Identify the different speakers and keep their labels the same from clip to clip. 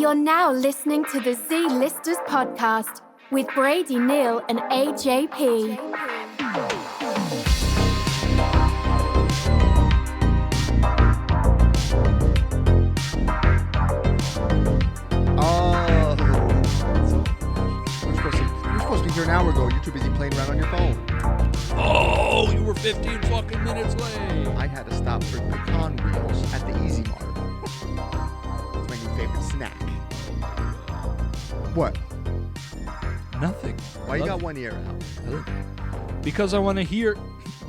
Speaker 1: You're now listening to the Z-Listers podcast with Brady, Neil, and AJP.
Speaker 2: You're supposed to be here an hour ago. You're too busy playing around on your phone.
Speaker 3: Oh, you were 15 fucking minutes late.
Speaker 2: I had to stop for pecan wheels at the Easy Mart. It's my new favorite snack. What?
Speaker 3: Nothing.
Speaker 2: Why you got one ear out?
Speaker 3: Because I want to hear.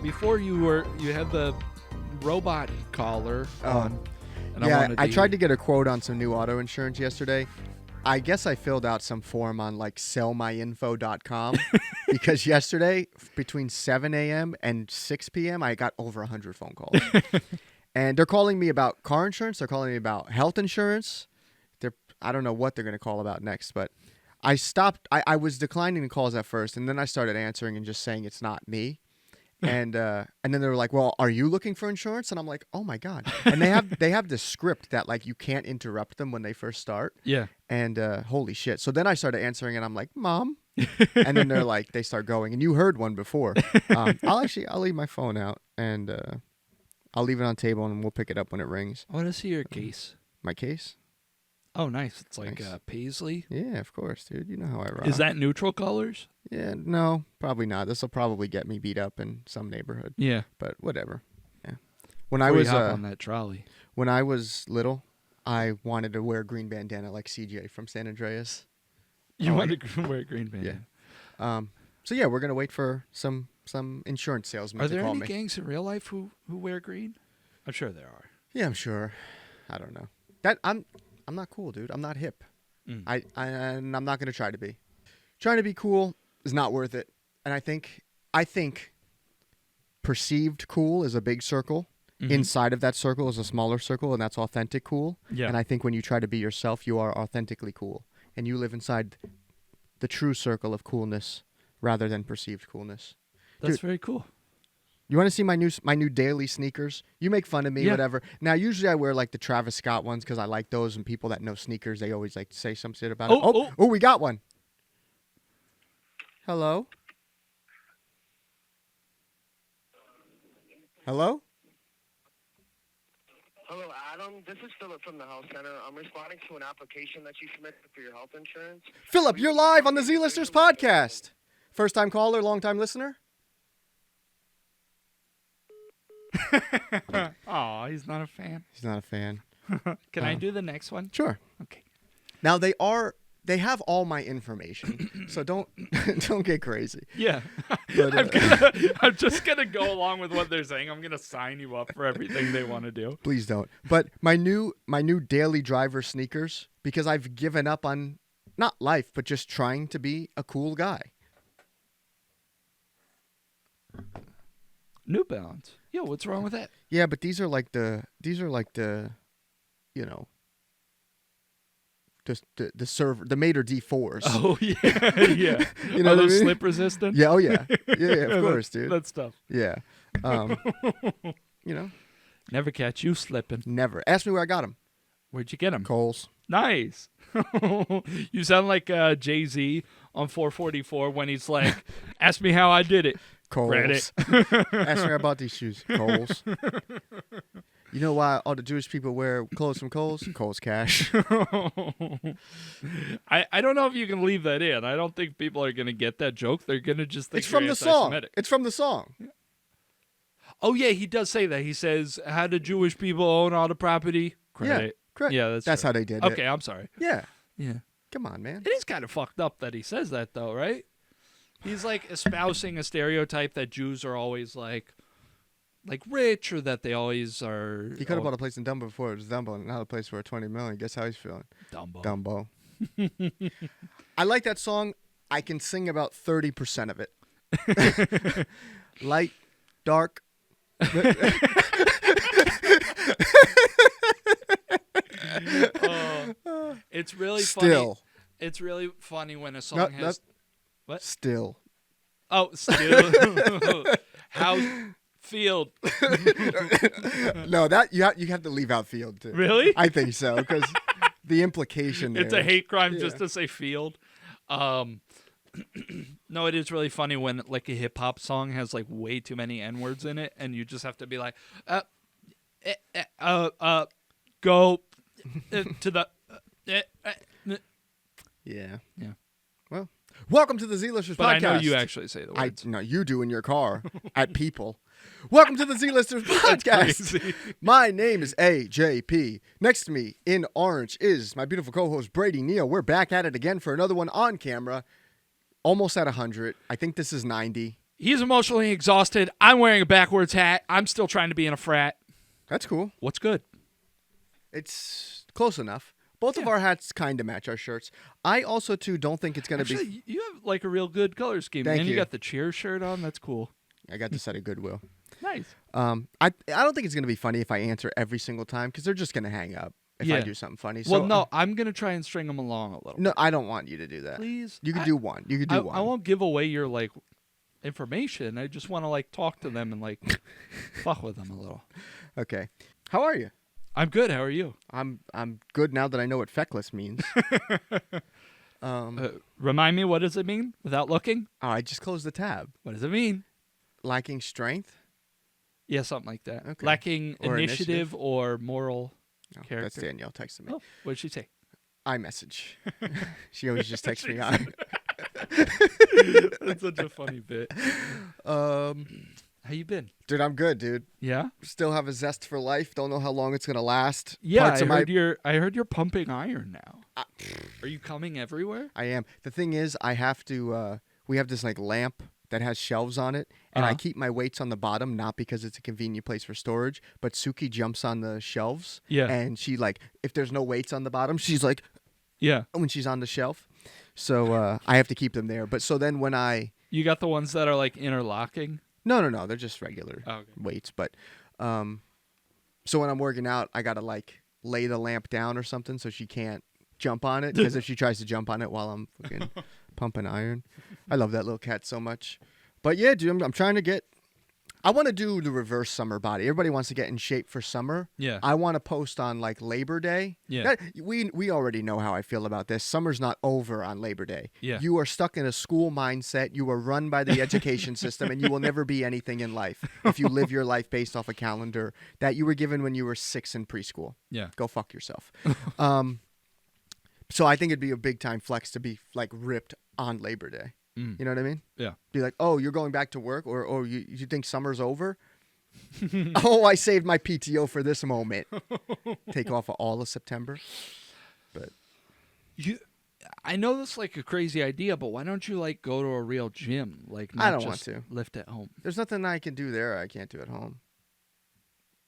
Speaker 3: Before you had the robot collar on. And
Speaker 2: Yeah, I tried to get a quote on some new auto insurance yesterday. I guess I filled out some form on like sellmyinfo.com because yesterday between 7 a.m. and 6 p.m. I got over 100 phone calls. And they're calling me about car insurance. They're calling me about health insurance. I don't know what they're going to call about next, but I stopped. I was declining the calls at first, and then I started answering and just saying it's not me. And then they were like, "Well, are you looking for insurance?" And I'm like, "Oh my god!" And they have this script that like you can't interrupt them when they first start.
Speaker 3: Yeah.
Speaker 2: And holy shit! So then I started answering, and I'm like, "Mom," and then they're like, they start going, and you heard one before. I'll leave my phone out, and I'll leave it on the table, and we'll pick it up when it rings.
Speaker 3: I want to see your case.
Speaker 2: My case?
Speaker 3: Oh, nice. It's like
Speaker 2: Nice.
Speaker 3: Paisley.
Speaker 2: Yeah, of course, dude. You know how I rock.
Speaker 3: Is that neutral colors?
Speaker 2: Yeah, no, probably not. This will probably get me beat up in some neighborhood.
Speaker 3: Yeah.
Speaker 2: But whatever. Yeah. When
Speaker 3: Before
Speaker 2: I was
Speaker 3: you hop on that trolley.
Speaker 2: when I was little, I wanted to wear a green bandana like CJ from San Andreas.
Speaker 3: You want to wear a green bandana?
Speaker 2: Yeah. So yeah, we're gonna wait for some insurance salesman
Speaker 3: Are
Speaker 2: to
Speaker 3: there
Speaker 2: call
Speaker 3: any
Speaker 2: me.
Speaker 3: gangs in real life who wear green? I'm sure there are.
Speaker 2: Yeah, I'm sure. I don't know. I'm not cool, dude. I'm not hip. And I'm not gonna try to be. Trying to be cool is not worth it. And I think perceived cool is a big circle.
Speaker 3: Mm-hmm.
Speaker 2: Inside of that circle is a smaller circle, and that's authentic cool.
Speaker 3: Yeah.
Speaker 2: And I think when you try to be yourself, you are authentically cool. And you live inside the true circle of coolness rather than perceived coolness.
Speaker 3: That's
Speaker 2: Dude,
Speaker 3: very cool.
Speaker 2: you want to see my new daily sneakers? You make fun of me,
Speaker 3: Yeah.
Speaker 2: whatever. Now, usually I wear like the Travis Scott ones because I like those, and people that know sneakers, they always like to say some shit about it. Oh, we got one. Hello? Hello?
Speaker 4: Hello, Adam. This is Philip from the Health Center. I'm responding to an application that you submitted for your health insurance.
Speaker 2: Philip, you're live on the Z-Listers podcast. First time caller, long time listener?
Speaker 3: Oh, he's not a fan.
Speaker 2: He's not a fan.
Speaker 3: Can I do the next one?
Speaker 2: Sure.
Speaker 3: Okay.
Speaker 2: Now they have all my information, so don't get crazy.
Speaker 3: Yeah.
Speaker 2: But,
Speaker 3: I'm just going to go along with what they're saying. I'm going to sign you up for everything they want to do.
Speaker 2: Please don't. But my new daily driver sneakers, because I've given up on not life, but just trying to be a cool guy.
Speaker 3: New Balance. Yo, what's wrong with that?
Speaker 2: Yeah, but these are like the you know, the server, the Mater D4s.
Speaker 3: Oh, yeah. Yeah.
Speaker 2: You know
Speaker 3: Are
Speaker 2: what I
Speaker 3: those
Speaker 2: mean?
Speaker 3: slip resistant?
Speaker 2: Yeah, oh yeah. Yeah, of course, dude.
Speaker 3: That's tough.
Speaker 2: Yeah. You know,
Speaker 3: Never catch you slipping.
Speaker 2: never. Ask me where I got them.
Speaker 3: Where'd you get them?
Speaker 2: Kohl's.
Speaker 3: Nice. You sound like Jay-Z on 444 when he's like, ask me how I did it.
Speaker 2: Kohl's.
Speaker 3: Credit.
Speaker 2: Ask me where I bought these shoes. Kohl's. You know why all the Jewish people wear clothes from Kohl's? Kohl's Cash.
Speaker 3: I don't know if you can leave that in. I don't think people are going to get that joke. They're going to just think
Speaker 2: It's from
Speaker 3: you're
Speaker 2: the song.
Speaker 3: anti-Semitic.
Speaker 2: It's from the song.
Speaker 3: Oh, yeah, he does say that. He says, how do Jewish people own all the property? Credit.
Speaker 2: Yeah, correct.
Speaker 3: Yeah,
Speaker 2: That's
Speaker 3: true.
Speaker 2: how they did it.
Speaker 3: Okay, I'm sorry.
Speaker 2: Yeah.
Speaker 3: Yeah.
Speaker 2: Come on, man.
Speaker 3: It is kind of fucked up that he says that, though, right? He's like espousing a stereotype that Jews are always like rich, or that they always are.
Speaker 2: He could have bought a place in Dumbo before it was Dumbo, and now a place for $20 million. Guess how he's feeling?
Speaker 3: Dumbo.
Speaker 2: Dumbo. I like that song. I can sing about 30% of it. Light, dark.
Speaker 3: It's really
Speaker 2: Still.
Speaker 3: funny. It's really funny when a song
Speaker 2: No,
Speaker 3: has. What?
Speaker 2: Still.
Speaker 3: Oh, still. House field.
Speaker 2: No, that you have to leave out field too.
Speaker 3: Really?
Speaker 2: I think so because the implication there.
Speaker 3: It's a hate crime just
Speaker 2: Yeah.
Speaker 3: to say field. No, it is really funny when like a hip hop song has like way too many N words in it, and you just have to be like, go to the.
Speaker 2: Yeah.
Speaker 3: Yeah.
Speaker 2: Well, welcome to the Z-Listers
Speaker 3: But
Speaker 2: podcast.
Speaker 3: I know you actually say the words.
Speaker 2: No, you do in your car at people. Welcome to the Z-Listers podcast.
Speaker 3: Crazy.
Speaker 2: My name is AJP. Next to me in orange is my beautiful co-host Brady Neal. We're back at it again for another one on camera. Almost at 100. I think this is 90.
Speaker 3: He's emotionally exhausted. I'm wearing a backwards hat. I'm still trying to be in a frat.
Speaker 2: That's cool.
Speaker 3: What's good?
Speaker 2: It's close enough. Both of our hats kind of match our shirts. I also, too, don't think it's going to be...
Speaker 3: Actually, you have like a real good color scheme.
Speaker 2: Thank
Speaker 3: and
Speaker 2: you.
Speaker 3: you got the cheer shirt on. That's cool.
Speaker 2: I got this at a Goodwill.
Speaker 3: Nice.
Speaker 2: I don't think it's going to be funny if I answer every single time because they're just going to hang up if I
Speaker 3: Yeah.
Speaker 2: do something funny.
Speaker 3: Well,
Speaker 2: So,
Speaker 3: no, I'm going to try and string them along a little.
Speaker 2: no, I don't want you to do that.
Speaker 3: Please.
Speaker 2: You can do one. You can do one.
Speaker 3: I won't give away your like information. I just want to like talk to them and like fuck with them a little.
Speaker 2: Okay. How are you?
Speaker 3: I'm good. How are you?
Speaker 2: I'm good now that I know what feckless means.
Speaker 3: Remind me, what does it mean without looking?
Speaker 2: Oh, I just closed the tab.
Speaker 3: What does it mean?
Speaker 2: Lacking strength?
Speaker 3: Yeah, something like that.
Speaker 2: Okay.
Speaker 3: Lacking
Speaker 2: Or
Speaker 3: initiative or moral
Speaker 2: No,
Speaker 3: character.
Speaker 2: that's Danielle texting me.
Speaker 3: Oh, what did she say?
Speaker 2: iMessage. She always just texts me on.
Speaker 3: That's such a funny bit. How you been?
Speaker 2: Dude, I'm good, dude.
Speaker 3: Yeah.
Speaker 2: Still have a zest for life. Don't know how long it's gonna last.
Speaker 3: Yeah,
Speaker 2: Parts
Speaker 3: I
Speaker 2: of my-
Speaker 3: heard you're pumping iron now. Are you coming everywhere?
Speaker 2: I am. The thing is, I have to. We have this like lamp that has shelves on it, and I
Speaker 3: Uh-huh.
Speaker 2: keep my weights on the bottom, not because it's a convenient place for storage, but Suki jumps on the shelves.
Speaker 3: Yeah.
Speaker 2: And she like, if there's no weights on the bottom, she's like,
Speaker 3: Yeah.
Speaker 2: when she's on the shelf. So I have to keep them there. But so then when I
Speaker 3: You got the ones that are like interlocking?
Speaker 2: no, they're just regular
Speaker 3: Oh, okay.
Speaker 2: weights. But so when I'm working out, I gotta like lay the lamp down or something so she can't jump on it, because if she tries to jump on it while I'm fucking pumping iron, I love that little cat so much. But yeah, dude, I'm trying to get. I want to do the reverse summer body. Everybody wants to get in shape for summer.
Speaker 3: Yeah.
Speaker 2: I want to post on like Labor Day.
Speaker 3: Yeah.
Speaker 2: We already know how I feel about this. Summer's not over on Labor Day.
Speaker 3: Yeah.
Speaker 2: You are stuck in a school mindset. You are run by the education system, and you will never be anything in life if you live your life based off a calendar that you were given when you were 6 in preschool.
Speaker 3: Yeah.
Speaker 2: Go fuck yourself. So I think it'd be a big time flex to be like ripped on Labor Day.
Speaker 3: Mm.
Speaker 2: You know what I mean?
Speaker 3: Yeah.
Speaker 2: Be like, oh, you're going back to work, or you think summer's over? Oh, I saved my PTO for this moment. Take off all of September. But
Speaker 3: I know this is like a crazy idea, but why don't you like go to a real gym? Like not
Speaker 2: I don't want
Speaker 3: just
Speaker 2: to.
Speaker 3: lift at home.
Speaker 2: there's nothing I can do there I can't do at home.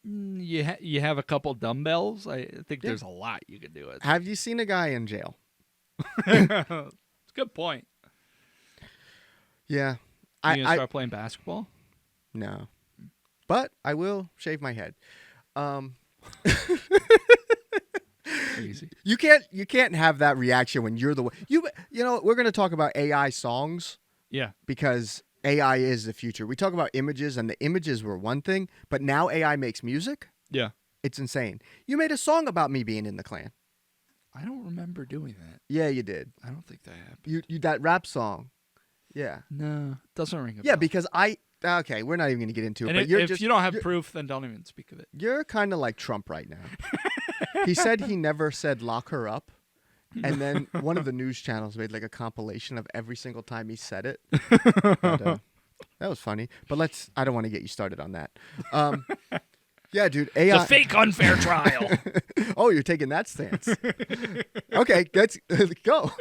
Speaker 3: You have a couple dumbbells. I think
Speaker 2: Yeah.
Speaker 3: there's a lot you could do it.
Speaker 2: Have you seen a guy in jail?
Speaker 3: It's a good point.
Speaker 2: Yeah.
Speaker 3: You
Speaker 2: I
Speaker 3: gonna start playing basketball?
Speaker 2: no. But I will shave my head.
Speaker 3: Easy.
Speaker 2: You can't have that reaction when you're the one. You know, we're going to talk about AI songs
Speaker 3: Yeah.
Speaker 2: because AI is the future. We talk about images, and the images were one thing, but now AI makes music.
Speaker 3: Yeah.
Speaker 2: It's insane. You made a song about me being in the Klan.
Speaker 3: I don't remember doing that.
Speaker 2: Yeah, you did.
Speaker 3: I don't think that happened.
Speaker 2: You that rap song. Yeah.
Speaker 3: No, doesn't ring a
Speaker 2: Yeah,
Speaker 3: bell.
Speaker 2: because okay, we're not even going to get into it,
Speaker 3: And
Speaker 2: but
Speaker 3: if you don't have proof, then don't even speak of it.
Speaker 2: you're kind of like Trump right now. He said he never said lock her up. And then one of the news channels made like a compilation of every single time he said it. But, that was funny. But I don't want to get you started on that. Yeah, dude. AI.
Speaker 3: It's a fake unfair trial.
Speaker 2: Oh, you're taking that stance. Okay, let's go.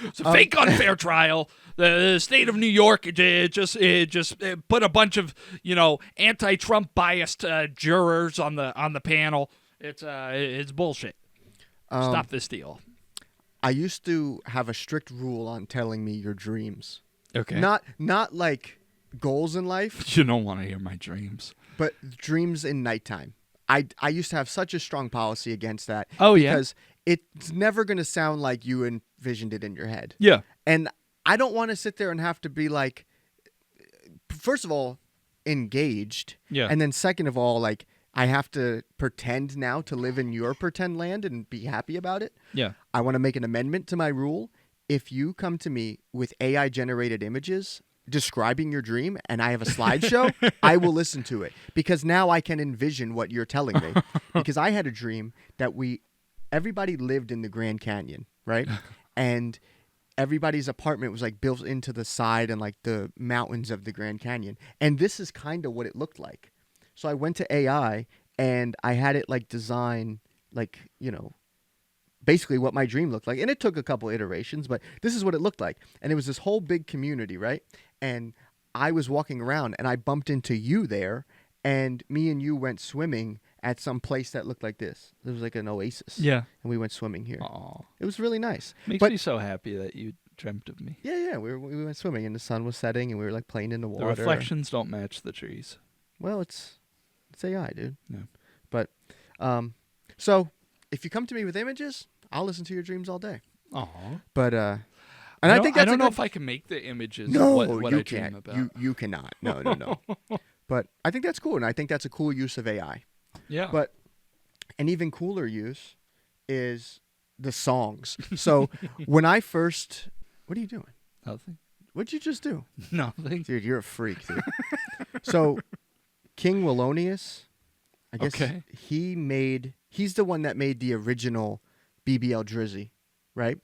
Speaker 3: It's a fake unfair trial. The state of New York just put a bunch of anti-Trump biased jurors on the panel. It's bullshit. Stop this deal.
Speaker 2: I used to have a strict rule on telling me your dreams.
Speaker 3: Okay.
Speaker 2: Not like goals in life,
Speaker 3: You don't want to hear my dreams.
Speaker 2: but dreams in nighttime. I used to have such a strong policy against that.
Speaker 3: Oh, yeah?
Speaker 2: Because it's never going to sound like you envisioned it in your head.
Speaker 3: Yeah.
Speaker 2: And I don't want to sit there and have to be like, first of all, engaged.
Speaker 3: Yeah.
Speaker 2: And then second of all, like, I have to pretend now to live in your pretend land and be happy about it.
Speaker 3: Yeah.
Speaker 2: I want to make an amendment to my rule. If you come to me with AI generated images describing your dream and I have a slideshow, I will listen to it because now I can envision what you're telling me. Because I had a dream that everybody lived in the Grand Canyon, right? And everybody's apartment was like built into the side and like the mountains of the Grand Canyon. And this is kind of what it looked like. So I went to AI and I had it like design like, basically what my dream looked like. And it took a couple iterations, but this is what it looked like. And it was this whole big community, right? And I was walking around and I bumped into you there, and me and you went swimming at some place that looked like this. It was like an oasis.
Speaker 3: Yeah.
Speaker 2: And we went swimming here.
Speaker 3: Aw.
Speaker 2: It was really nice.
Speaker 3: Makes
Speaker 2: But
Speaker 3: me so happy that you dreamt of me.
Speaker 2: yeah, we went swimming and the sun was setting and we were like playing in the water.
Speaker 3: The reflections don't match the trees.
Speaker 2: Well, it's AI, dude.
Speaker 3: Yeah.
Speaker 2: But so if you come to me with images, I'll listen to your dreams all day.
Speaker 3: Aw.
Speaker 2: But and I think that's
Speaker 3: I don't know if I can make the images
Speaker 2: no,
Speaker 3: of what
Speaker 2: you
Speaker 3: I dream
Speaker 2: can't.
Speaker 3: about.
Speaker 2: You cannot. No. But I think that's cool, and I think that's a cool use of AI.
Speaker 3: Yeah.
Speaker 2: But an even cooler use is the songs. So when I first, what are you doing?
Speaker 3: Nothing.
Speaker 2: What'd you just do?
Speaker 3: Nothing.
Speaker 2: Dude, you're a freak, dude. So King Wallonius, I guess
Speaker 3: Okay.
Speaker 2: he's the one that made the original BBL Drizzy, right?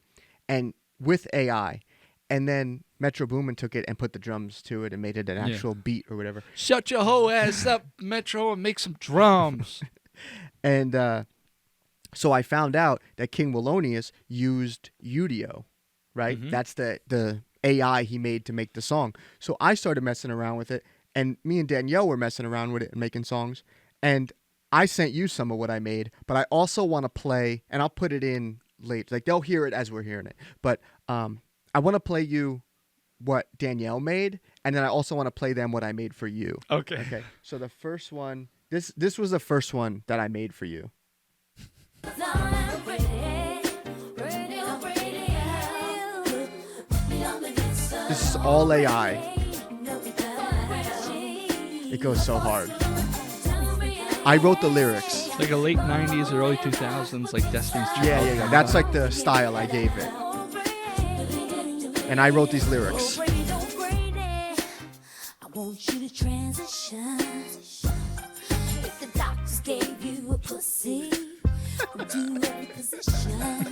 Speaker 2: And with AI. And then Metro Boomin took it and put the drums to it and made it an actual beat or whatever.
Speaker 3: Shut your whole ass up, Metro, and make some drums.
Speaker 2: And so I found out that King Wallonius used Udio, right?
Speaker 3: Mhm.
Speaker 2: That's the AI he made to make the song. So I started messing around with it, and me and Danielle were messing around with it and making songs. And I sent you some of what I made, but I also want to play, and I'll put it in late. Like they'll hear it as we're hearing it. But I want to play you what Danielle made, and then I also want to play them what I made for you.
Speaker 3: Okay.
Speaker 2: Okay. So the first one, this was the first one that I made for you. This is all AI. It goes so hard. I wrote the lyrics.
Speaker 3: Like a late 90s, early 2000s, like Destiny's Child.
Speaker 2: Yeah. That's like the style I gave it. And I wrote these lyrics.
Speaker 5: I want you to transition. If the doctors gave you a pussy, do every position.
Speaker 3: I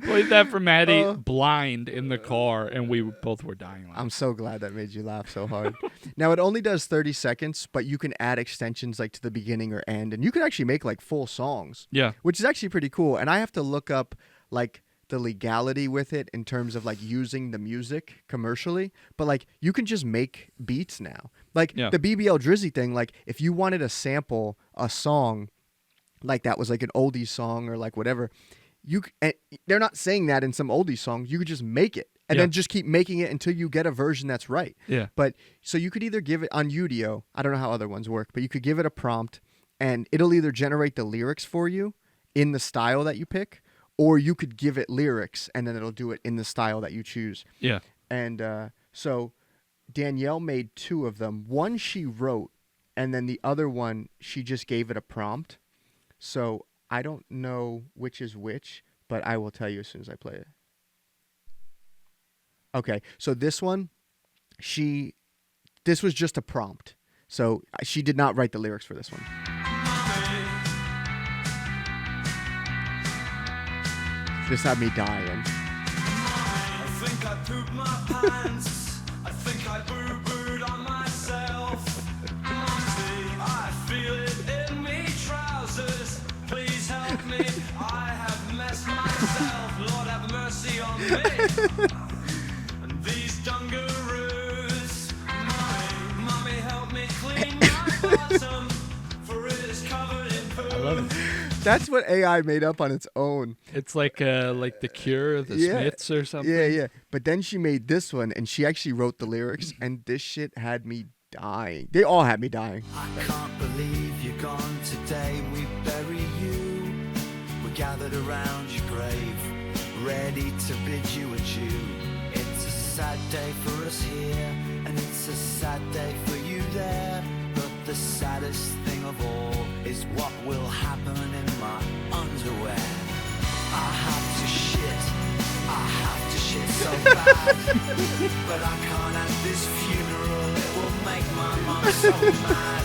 Speaker 3: played that for Maddie blind in the car, and we both were dying laughing.
Speaker 2: I'm so glad that made you laugh so hard. Now, it only does 30 seconds, but you can add extensions like to the beginning or end, and you can actually make like full songs.
Speaker 3: Yeah.
Speaker 2: Which is actually pretty cool. And I have to look up like the legality with it in terms of like using the music commercially, but like you can just make beats now. Like
Speaker 3: Yeah.
Speaker 2: the BBL Drizzy thing, like if you wanted to sample a song like that was like an oldie song or like whatever, and they're not saying that in some oldie songs. You could just make it and
Speaker 3: Yeah.
Speaker 2: then just keep making it until you get a version that's right.
Speaker 3: Yeah.
Speaker 2: But so you could either give it on Udio, I don't know how other ones work, but you could give it a prompt and it'll either generate the lyrics for you in the style that you pick, or you could give it lyrics and then it'll do it in the style that you choose.
Speaker 3: Yeah.
Speaker 2: And so Danielle made two of them. One she wrote, and then the other one she just gave it a prompt. So I don't know which is which, but I will tell you as soon as I play it. Okay, so this one, this was just a prompt. So she did not write the lyrics for this one. This had me dying.
Speaker 6: I think I pooped my pants. I think I boo-booed on myself. Mumsy, I feel it in me trousers. Please help me. I have messed myself. Lord have mercy on me. And these dungaroos. Mummy, help me clean my bottom. For it is covered in poo.
Speaker 3: I love it.
Speaker 2: That's what AI made up on its own.
Speaker 3: It's like The Cure, the
Speaker 2: Yeah.
Speaker 3: Smiths or something.
Speaker 2: Yeah. But then she made this one, and she actually wrote the lyrics, and this shit had me dying. They all had me dying.
Speaker 6: I can't believe you're gone today. We bury you. We're gathered around your grave, ready to bid you adieu. It's a sad day for us here, and it's a sad day for you there. But the saddest thing of all is what will happen in my underwear. I have to shit so bad, but I can't at this funeral. It will make my mom so mad.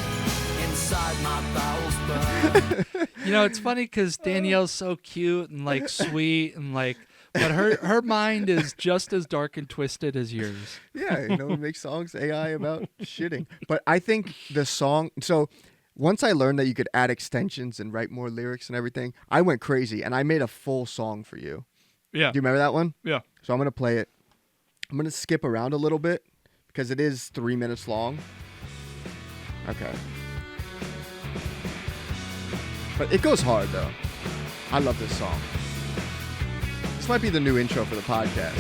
Speaker 6: Inside my bowels burn.
Speaker 3: You know, it's funny because Danielle's so cute and like sweet and like, but her mind is just as dark and twisted as yours.
Speaker 2: Yeah, we make songs AI about shitting. But I think the song. So once I learned that you could add extensions and write more lyrics and everything, I went crazy and I made a full song for you.
Speaker 3: Yeah.
Speaker 2: Do you remember that one?
Speaker 3: Yeah.
Speaker 2: So I'm gonna play it. I'm gonna skip around a little bit because it is 3 minutes long. Okay. But it goes hard though. I love this song. This might be the new intro for the podcast.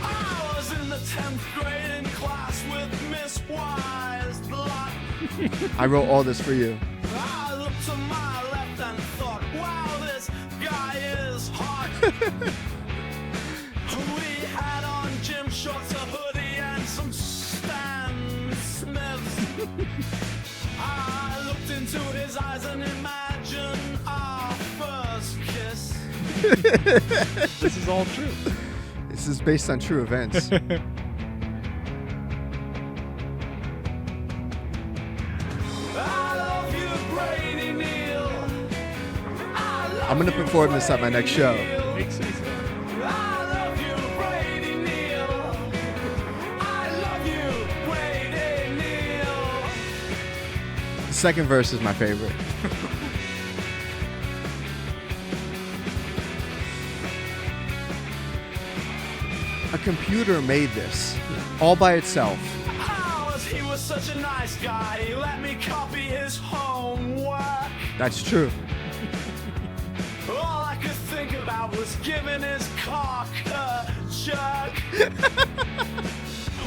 Speaker 6: I was in the 10th grade in class with Miss Wise Block.
Speaker 2: I wrote all this for you.
Speaker 6: I looked to my left and thought, wow, this guy is hot. We had on gym shorts, a hoodie, and some Stan Smiths. I looked into his eyes and imagined our first kiss.
Speaker 3: This is all true.
Speaker 2: This is based on true events.
Speaker 6: I love you, Brady Neal.
Speaker 2: I'm gonna perform this at my next show.
Speaker 3: Makes sense.
Speaker 6: I love you, Brady Neal. I love you, Brady Neal.
Speaker 2: The second verse is my favorite. A computer made this all by itself.
Speaker 6: He was such a nice guy. He let me copy his homework.
Speaker 2: That's true.
Speaker 6: All I could think about was giving his cock a jerk.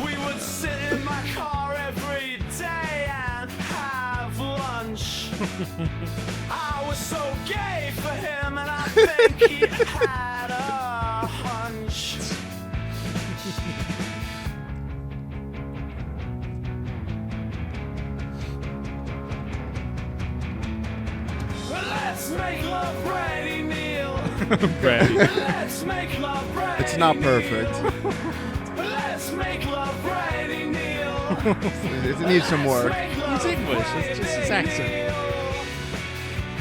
Speaker 6: We would sit in my car every day and have lunch. I was so gay for him, and I think he had a hunch. Let's make love, Brady Neal. Let's make love, Brady.
Speaker 2: It's not perfect.
Speaker 6: Let's make love, Brady Neal.
Speaker 2: It needs some work.
Speaker 3: He's English. It's just his accent.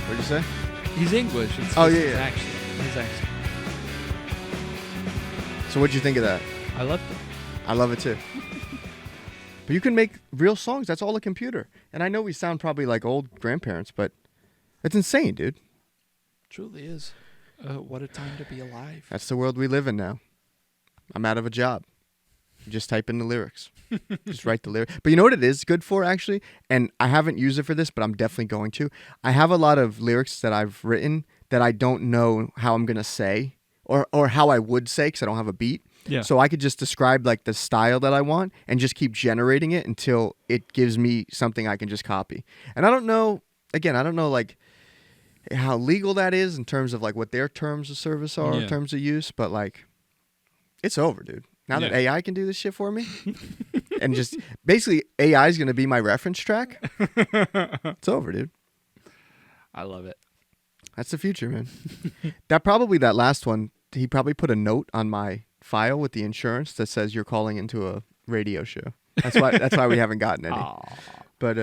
Speaker 2: What'd you say?
Speaker 3: He's English. It's just
Speaker 2: Oh, yeah,
Speaker 3: his
Speaker 2: yeah.
Speaker 3: accent. His accent.
Speaker 2: So what'd you think of that?
Speaker 3: I loved it.
Speaker 2: I love it too. But you can make real songs. That's all a computer. And I know we sound probably like old grandparents, but it's insane, dude.
Speaker 3: Truly is. What a time to be alive.
Speaker 2: That's the world we live in now. I'm out of a job. Just type in the lyrics. Just write the lyrics. But you know what it is good for, actually? And I haven't used it for this, but I'm definitely going to. I have a lot of lyrics that I've written that I don't know how I'm going to say or how I would say because I don't have a beat.
Speaker 3: Yeah.
Speaker 2: So I could just describe like the style that I want and just keep generating it until it gives me something I can just copy. And I don't know, again, I don't know like how legal that is in terms of like what their terms of service are,
Speaker 3: Yeah.
Speaker 2: terms of use, but like it's over, dude. Now that
Speaker 3: Yeah.
Speaker 2: AI can do this shit for me and just basically AI is going to be my reference track. It's over, dude.
Speaker 3: I love it.
Speaker 2: That's the future, man. That last one, he probably put a note on my file with the insurance that says you're calling into a radio show. That's why we haven't gotten any.
Speaker 3: Aw,
Speaker 2: But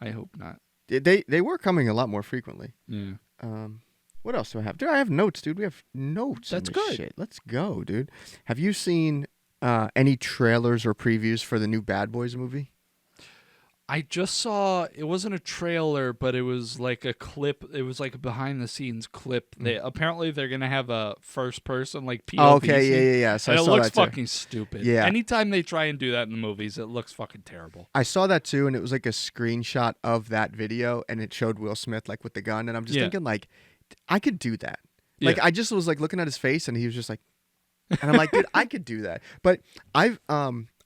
Speaker 3: I hope not.
Speaker 2: they were coming a lot more frequently.
Speaker 3: Yeah.
Speaker 2: What else do I have? Dude, I have notes, dude. We have notes.
Speaker 3: That's
Speaker 2: in this
Speaker 3: good.
Speaker 2: Shit. Let's go, dude. Have you seen any trailers or previews for the new Bad Boys movie?
Speaker 3: I just saw, it wasn't a trailer, but it was like a clip. It was like a behind the scenes clip. Apparently they're going to have a first person like POV.
Speaker 2: Oh, okay, yeah. So
Speaker 3: And
Speaker 2: I
Speaker 3: it
Speaker 2: saw
Speaker 3: looks
Speaker 2: that too.
Speaker 3: fucking stupid.
Speaker 2: Yeah.
Speaker 3: Anytime they try and do that in the movies, it looks fucking terrible.
Speaker 2: I saw that too, and it was like a screenshot of that video, and it showed Will Smith like with the gun, and I'm just
Speaker 3: Yeah.
Speaker 2: thinking like, I could do that. Like
Speaker 3: Yeah.
Speaker 2: I just was like looking at his face, and he was just like, and I'm like, dude, I could do that. But I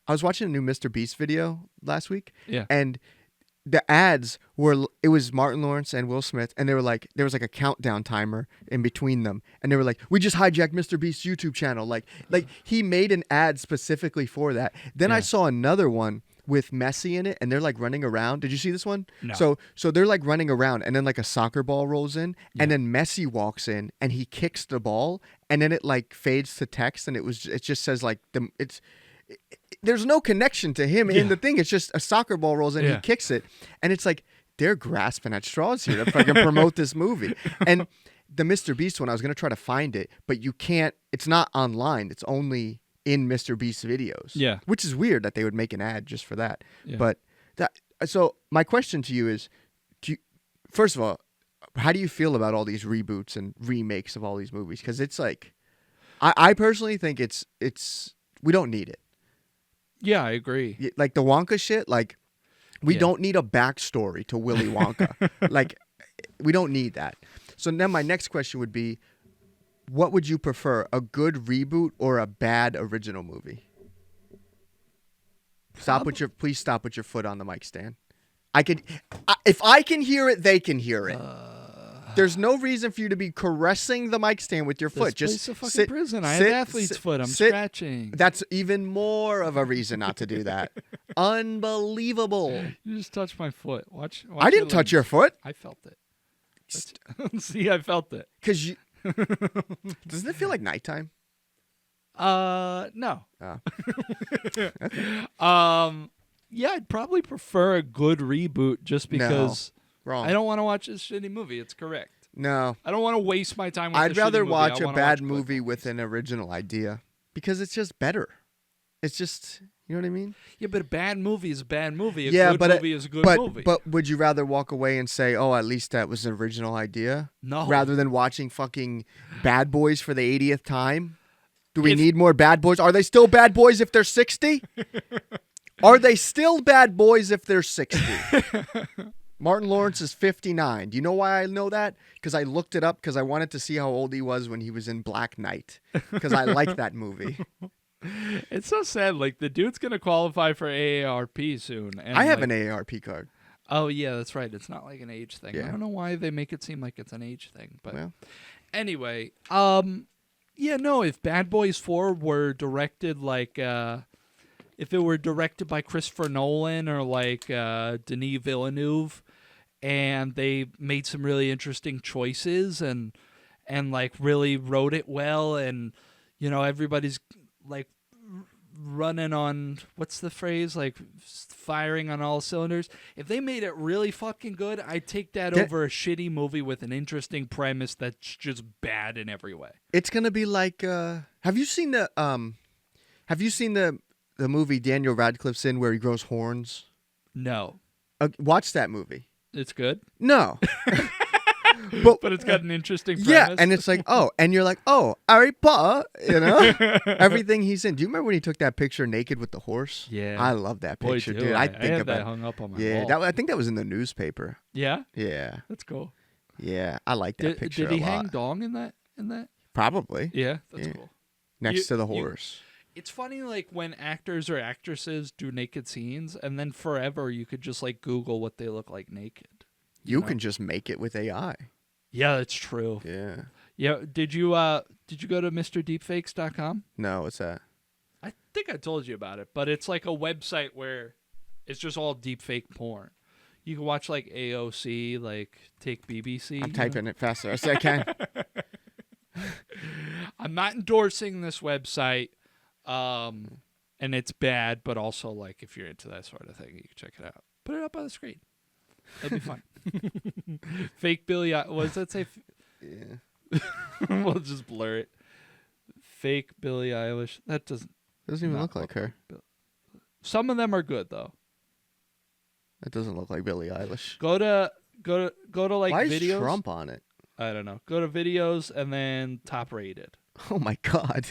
Speaker 2: was watching a new Mr. Beast video last week,
Speaker 3: Yeah.
Speaker 2: and the ads were, it was Martin Lawrence and Will Smith, and they were like, there was like a countdown timer in between them, and they were like, we just hijacked Mr. Beast's YouTube channel. Like he made an ad specifically for that. Then I
Speaker 3: Yeah.
Speaker 2: saw another one with Messi in it, and they're like running around. Did you see this one?
Speaker 3: No.
Speaker 2: So they're like running around, and then like a soccer ball rolls in, and then Messi walks in, and he kicks the ball, and then it like fades to text, and it just says like there's no connection to him in the thing. It's just a soccer ball rolls in, he kicks it, and it's like they're grasping at straws here to fucking promote this movie. And the Mr. Beast one, I was gonna try to find it, but you can't. It's not online. It's only in Mr. Beast's videos.
Speaker 3: Yeah.
Speaker 2: Which is weird that they would make an ad just for that.
Speaker 3: Yeah.
Speaker 2: But so my question to you is, first of all, how do you feel about all these reboots and remakes of all these movies? Because it's like, I personally think it's we don't need it.
Speaker 3: Yeah, I agree.
Speaker 2: Like the Wonka shit, like we don't need a backstory to Willy Wonka. Like we don't need that. So then my next question would be, what would you prefer, a good reboot or a bad original movie? Please stop with your foot on the mic stand. If I can hear it, they can hear it. There's no reason for you to be caressing the mic stand with your foot.
Speaker 3: This
Speaker 2: Just
Speaker 3: place a fucking
Speaker 2: sit,
Speaker 3: prison. I
Speaker 2: sit,
Speaker 3: have athlete's
Speaker 2: sit,
Speaker 3: foot. I'm
Speaker 2: sit.
Speaker 3: scratching.
Speaker 2: That's even more of a reason not to do that. Unbelievable.
Speaker 3: You just touched my foot. Watch
Speaker 2: I didn't touch your foot.
Speaker 3: I felt it. See, I felt it.
Speaker 2: Because you... Doesn't it feel like nighttime?
Speaker 3: No.
Speaker 2: Oh.
Speaker 3: Yeah, I'd probably prefer a good reboot just because
Speaker 2: Wrong.
Speaker 3: I don't want to watch this shitty movie. It's correct.
Speaker 2: No.
Speaker 3: I don't want to waste my time with
Speaker 2: I'd
Speaker 3: the
Speaker 2: rather
Speaker 3: shitty movie.
Speaker 2: watch
Speaker 3: I
Speaker 2: a
Speaker 3: wanna
Speaker 2: bad
Speaker 3: watch
Speaker 2: movie
Speaker 3: good
Speaker 2: with
Speaker 3: movies.
Speaker 2: an original idea because it's just better. It's just, you know what I mean?
Speaker 3: Yeah, but a bad movie is a bad movie. A
Speaker 2: Yeah,
Speaker 3: good movie is a good movie.
Speaker 2: But would you rather walk away and say, "Oh, at least that was an original idea"?
Speaker 3: No.
Speaker 2: Rather than watching fucking Bad Boys for the 80th time? Do we
Speaker 3: If-
Speaker 2: need more Bad Boys? Are they still Bad Boys if they're 60? Are they still Bad Boys if they're 60? Martin Lawrence is 59. Do you know why I know that? Because I looked it up because I wanted to see how old he was when he was in Black Knight. Because I like that movie.
Speaker 3: It's so sad. Like, the dude's going to qualify for AARP soon. And
Speaker 2: I have
Speaker 3: like,
Speaker 2: an AARP card.
Speaker 3: Oh, yeah, that's right. It's not like an age thing.
Speaker 2: Yeah.
Speaker 3: I don't know why they make it seem like it's an age thing. But
Speaker 2: Well.
Speaker 3: anyway, yeah, no, if Bad Boys 4 were directed like, if it were directed by Christopher Nolan or like Denis Villeneuve, and they made some really interesting choices and like really wrote it well, and you know everybody's like running on, what's the phrase, like firing on all cylinders. If they made it really fucking good, I'd take that over a shitty movie with an interesting premise that's just bad in every way.
Speaker 2: It's gonna be like, have you seen the movie Daniel Radcliffe's in where he grows horns?
Speaker 3: No,
Speaker 2: Watch that movie.
Speaker 3: it's good,
Speaker 2: No.
Speaker 3: but it's got an interesting premise.
Speaker 2: Yeah, and it's like, oh, and you're like, oh, Harry Potter, you know? Everything he's in. Do you remember when he took that picture naked with the horse?
Speaker 3: Yeah.
Speaker 2: I love that
Speaker 3: Boy,
Speaker 2: picture,
Speaker 3: do
Speaker 2: dude.
Speaker 3: I
Speaker 2: think
Speaker 3: had
Speaker 2: about
Speaker 3: that hung up on my
Speaker 2: Yeah,
Speaker 3: wall.
Speaker 2: I think that was in the newspaper.
Speaker 3: Yeah,
Speaker 2: Yeah.
Speaker 3: that's cool.
Speaker 2: Yeah, I like that picture
Speaker 3: Did he
Speaker 2: a lot.
Speaker 3: hang dong in that?
Speaker 2: Probably.
Speaker 3: Yeah, that's
Speaker 2: Yeah.
Speaker 3: cool.
Speaker 2: Next to the
Speaker 3: you-
Speaker 2: horse.
Speaker 3: It's funny, like, when actors or actresses do naked scenes, and then forever you could just, like, Google what they look like naked.
Speaker 2: You
Speaker 3: know?
Speaker 2: can just make it with AI.
Speaker 3: Yeah, that's true.
Speaker 2: Yeah.
Speaker 3: Yeah, did you go to MrDeepfakes.com?
Speaker 2: No, what's that?
Speaker 3: I think I told you about it, but it's like a website where it's just all deepfake porn. You can watch, like, AOC, like, take BBC.
Speaker 2: I'm typing it faster as I can.
Speaker 3: I'm not endorsing this website, and it's bad, but also, like, if you're into that sort of thing, you can check it out. Put it up on the screen. That'd be fun. Fake Billie Eilish. What does that say?
Speaker 2: Yeah.
Speaker 3: We'll just blur it. Fake Billie Eilish. That doesn't
Speaker 2: Doesn't even
Speaker 3: not
Speaker 2: look like her.
Speaker 3: Some of them are good though.
Speaker 2: That doesn't look like Billie Eilish.
Speaker 3: Go to like
Speaker 2: Why
Speaker 3: videos.
Speaker 2: is Trump on it?
Speaker 3: I don't know. Go to videos and then top rated.
Speaker 2: Oh my God.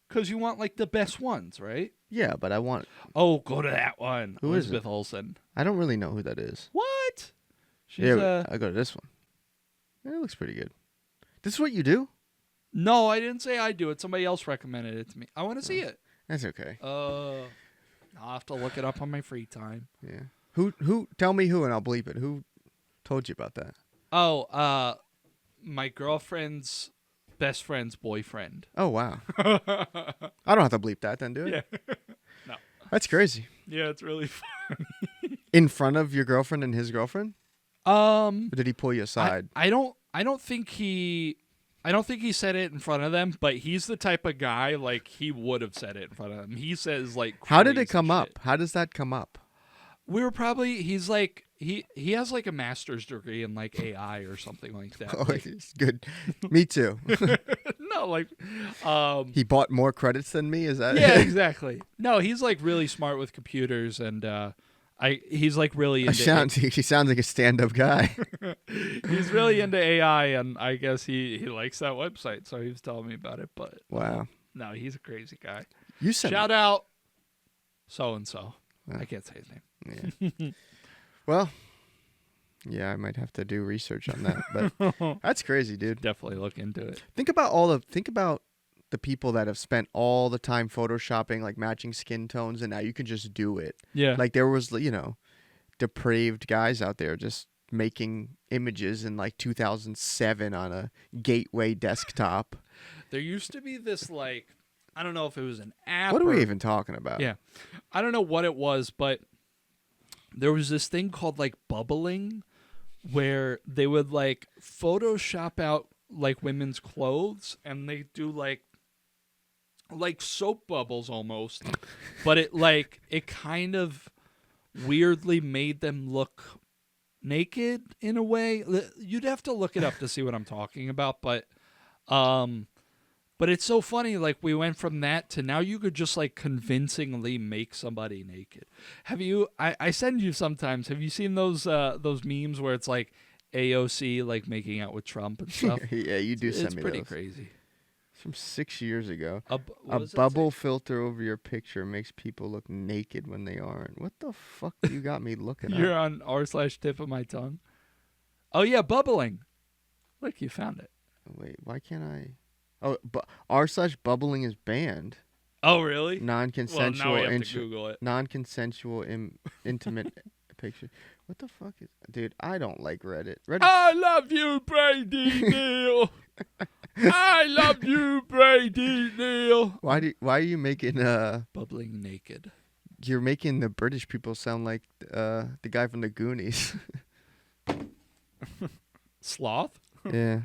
Speaker 3: Because you want like the best ones, right?
Speaker 2: Yeah, but I want.
Speaker 3: Oh, go to that one.
Speaker 2: Who is it?
Speaker 3: Elizabeth Olsen.
Speaker 2: I don't really know who that is.
Speaker 3: What? She's
Speaker 2: Yeah, I go to this one. Yeah, it looks pretty good. This is what you do?
Speaker 3: No, I didn't say I do it. Somebody else recommended it to me. I want to see it.
Speaker 2: That's okay.
Speaker 3: I'll have to look it up on my free time.
Speaker 2: Yeah. Who? Tell me who, and I'll bleep it. Who told you about that?
Speaker 3: Oh, my girlfriend's best friend's boyfriend.
Speaker 2: Oh wow. I don't have to bleep that then, do it?
Speaker 3: No.
Speaker 2: That's crazy.
Speaker 3: Yeah, it's really fun.
Speaker 2: In front of your girlfriend and his girlfriend? Or did he pull you aside?
Speaker 3: I don't think he said it in front of them, but he's the type of guy like he would have said it in front of them. He says like
Speaker 2: How did it
Speaker 3: crazy
Speaker 2: come
Speaker 3: shit.
Speaker 2: up? How does that come up?
Speaker 3: We were probably he's like he has like a master's degree in like AI or something like that.
Speaker 2: Oh,
Speaker 3: Like,
Speaker 2: it's good. Me too.
Speaker 3: no, like
Speaker 2: He bought more credits than me. Is that?
Speaker 3: yeah, exactly. No, he's like really smart with computers and he's like really into
Speaker 2: He sounds like a stand-up guy.
Speaker 3: he's really into AI and I guess he likes that website, so he was telling me about it, but
Speaker 2: Wow.
Speaker 3: no, he's a crazy guy.
Speaker 2: You said
Speaker 3: Shout out so and so. I can't say his name.
Speaker 2: Yeah. Well, yeah, I might have to do research on that, but that's crazy, dude.
Speaker 3: Definitely look into it.
Speaker 2: Think about the people that have spent all the time photoshopping like matching skin tones, and now you can just do it.
Speaker 3: Yeah.
Speaker 2: Like there was, depraved guys out there just making images in like 2007 on a gateway desktop.
Speaker 3: There used to be this like I don't know if it was an app.
Speaker 2: What are
Speaker 3: or,
Speaker 2: we even talking about?
Speaker 3: Yeah. I don't know what it was, but there was this thing called like bubbling where they would like Photoshop out like women's clothes and they do like soap bubbles almost. But it kind of weirdly made them look naked in a way. You'd have to look it up to see what I'm talking about, but it's so funny, like we went from that to now you could just like convincingly make somebody naked. I send you sometimes, have you seen those memes where it's like AOC like making out with Trump and stuff?
Speaker 2: Yeah, you do send
Speaker 3: It's
Speaker 2: me
Speaker 3: pretty
Speaker 2: those.
Speaker 3: crazy.
Speaker 2: It's from 6 yer ago.
Speaker 3: What
Speaker 2: A
Speaker 3: does that
Speaker 2: bubble
Speaker 3: say?
Speaker 2: filter over your picture makes people look naked when they aren't. What the fuck you got me looking
Speaker 3: You're
Speaker 2: at?
Speaker 3: on r/tip of my tongue. Oh yeah, bubbling. Look, you found it.
Speaker 2: Wait, why can't I? Oh, r/bubbling is banned.
Speaker 3: Oh really?
Speaker 2: Non-consensual,
Speaker 3: well, now we have to Google it.
Speaker 2: non-consensual intimate picture. What the fuck is, dude? I don't like Reddit. Reddit.
Speaker 3: I love you, Brady Neal. I love you, Brady Neal.
Speaker 2: Why are you making
Speaker 3: Bubbling naked.
Speaker 2: You're making the British people sound like the guy from the Goonies.
Speaker 3: Sloth?
Speaker 2: Yeah.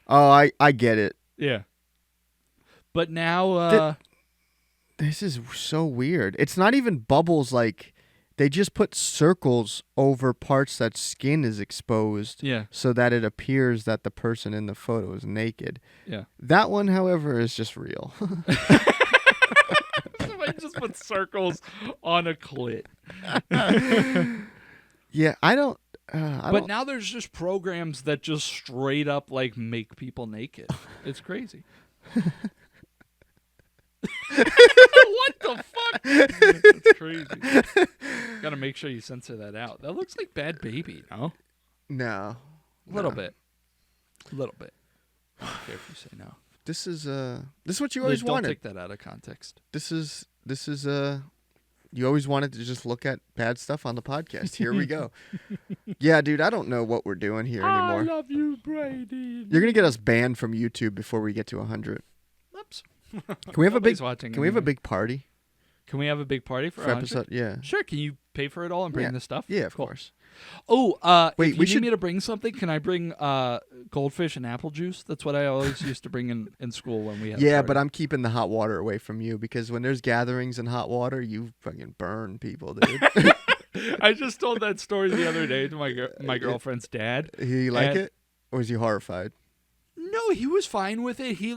Speaker 2: Oh, I get it.
Speaker 3: Yeah. But now,
Speaker 2: This is so weird. It's not even bubbles. Like they just put circles over parts that skin is exposed.
Speaker 3: yeah,
Speaker 2: So that it appears that the person in the photo is naked.
Speaker 3: yeah.
Speaker 2: That one, however, is just real.
Speaker 3: Somebody just put circles on a clit.
Speaker 2: Yeah, I don't.
Speaker 3: But now there's just programs that just straight up like make people naked. It's crazy. What the fuck? That's crazy. Gotta make sure you censor that out. That looks like Bad Baby, no?
Speaker 2: No.
Speaker 3: A little bit. A little bit. I don't care if you say no.
Speaker 2: This is what you always
Speaker 3: Don't
Speaker 2: wanted.
Speaker 3: take that out of context.
Speaker 2: This is you always wanted to just look at bad stuff on the podcast. Here we go. Yeah, dude, I don't know what we're doing here
Speaker 3: I
Speaker 2: anymore.
Speaker 3: love you, Brady.
Speaker 2: You're gonna get us banned from YouTube before we get to 100.
Speaker 3: Oops.
Speaker 2: Can we have
Speaker 3: Nobody's
Speaker 2: a big?
Speaker 3: watching
Speaker 2: Can we have a
Speaker 3: anyway.
Speaker 2: big party
Speaker 3: Can we have a big party for
Speaker 2: for
Speaker 3: 100?
Speaker 2: episode? Yeah.
Speaker 3: Sure. Can you pay for it all and bring
Speaker 2: Yeah.
Speaker 3: the stuff?
Speaker 2: Yeah, of
Speaker 3: Cool.
Speaker 2: course.
Speaker 3: Oh,
Speaker 2: Wait,
Speaker 3: if you
Speaker 2: we
Speaker 3: need
Speaker 2: should-
Speaker 3: me to bring something, can I bring goldfish and apple juice? That's what I always used to bring in school when we had.
Speaker 2: Yeah, but I'm keeping the hot water away from you because when there's gatherings in hot water, you fucking burn people, dude.
Speaker 3: I just told that story the other day to my girlfriend's dad.
Speaker 2: He like
Speaker 3: And-
Speaker 2: it, or is he horrified?
Speaker 3: No, he was fine with it. He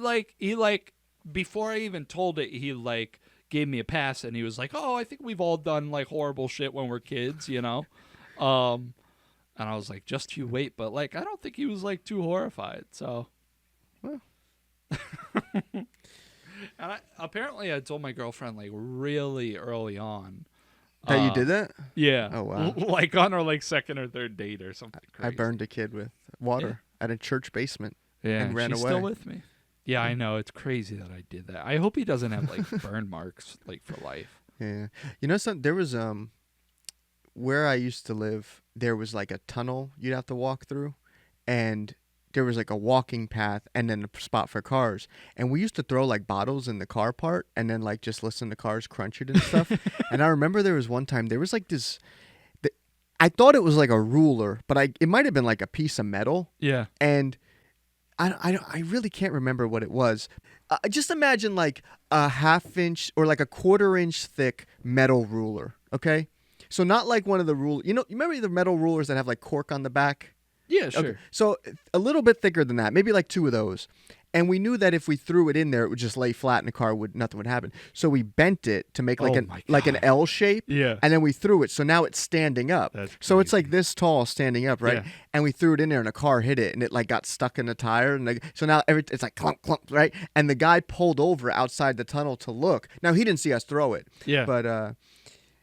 Speaker 3: before I even told it, he like gave me a pass and he was like, "Oh, I think we've all done like horrible shit when we're kids, you know." And I was like, "Just you wait," but like I don't think he was like too horrified. So,
Speaker 2: Well.
Speaker 3: and apparently I told my girlfriend like really early on.
Speaker 2: That you did that?
Speaker 3: Yeah.
Speaker 2: Oh, wow.
Speaker 3: Like on our like second or third date or something crazy.
Speaker 2: I burned a kid with water at a church basement.
Speaker 3: Yeah,
Speaker 2: and ran
Speaker 3: she's
Speaker 2: away.
Speaker 3: still with me. Yeah, I know. It's crazy that I did that. I hope he doesn't have like burn marks like for life.
Speaker 2: Yeah. You know there was where I used to live, there was like a tunnel you'd have to walk through, and there was like a walking path and then a spot for cars. And we used to throw like bottles in the car part and then like just listen to cars crunch it and stuff. And I remember there was one time there was like this. I thought it was like a ruler, but it might have been like a piece of metal.
Speaker 3: Yeah.
Speaker 2: And I really can't remember what it was. Just imagine like a 1/2 inch or like a 1/4 inch thick metal ruler. Okay. So not like one of the you remember the metal rulers that have like cork on the back?
Speaker 3: Yeah, sure.
Speaker 2: Okay. So a little bit thicker than that, maybe like 2 of those. And we knew that if we threw it in there, it would just lay flat in the car. Nothing would happen. So we bent it to make like an L shape.
Speaker 3: Yeah.
Speaker 2: And then we threw it. So now it's standing up.
Speaker 3: That's
Speaker 2: so it's like this tall standing up, right?
Speaker 3: Yeah.
Speaker 2: And we threw it in there and a car hit it and it like got stuck in the tire. And so now it's like clunk, clunk, right? And the guy pulled over outside the tunnel to look. Now he didn't see us throw it.
Speaker 3: Yeah.
Speaker 2: But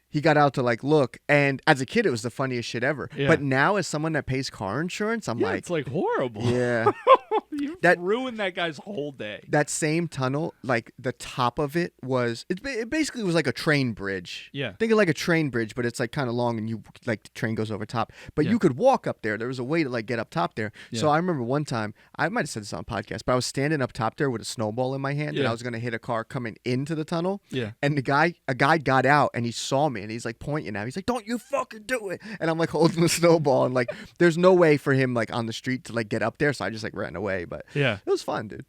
Speaker 2: he got out to like look, and as a kid, it was the funniest shit ever.
Speaker 3: Yeah.
Speaker 2: But now, as someone that pays car insurance, I'm like,
Speaker 3: it's like horrible.
Speaker 2: yeah,
Speaker 3: You
Speaker 2: That-
Speaker 3: ruined that guy's whole day.
Speaker 2: that same tunnel, like the top of it it basically was like a train bridge.
Speaker 3: Yeah.
Speaker 2: Think of like a train bridge, but it's like kind of long, and you like the train goes over top. But
Speaker 3: Yeah.
Speaker 2: you could walk up there. There was a way to like get up top there. So
Speaker 3: Yeah.
Speaker 2: I remember one time, I might have said this on a podcast, but I was standing up top there with a snowball in my hand, and
Speaker 3: Yeah.
Speaker 2: I was gonna hit a car coming into the tunnel.
Speaker 3: Yeah.
Speaker 2: And a guy got out and he saw me and he's like pointing at me. He's like, "Don't you fucking do it!" And I'm like holding the snowball and like, there's no way for him like on the street to like get up there, so I just like ran away. But
Speaker 3: Yeah.
Speaker 2: it was fun, dude.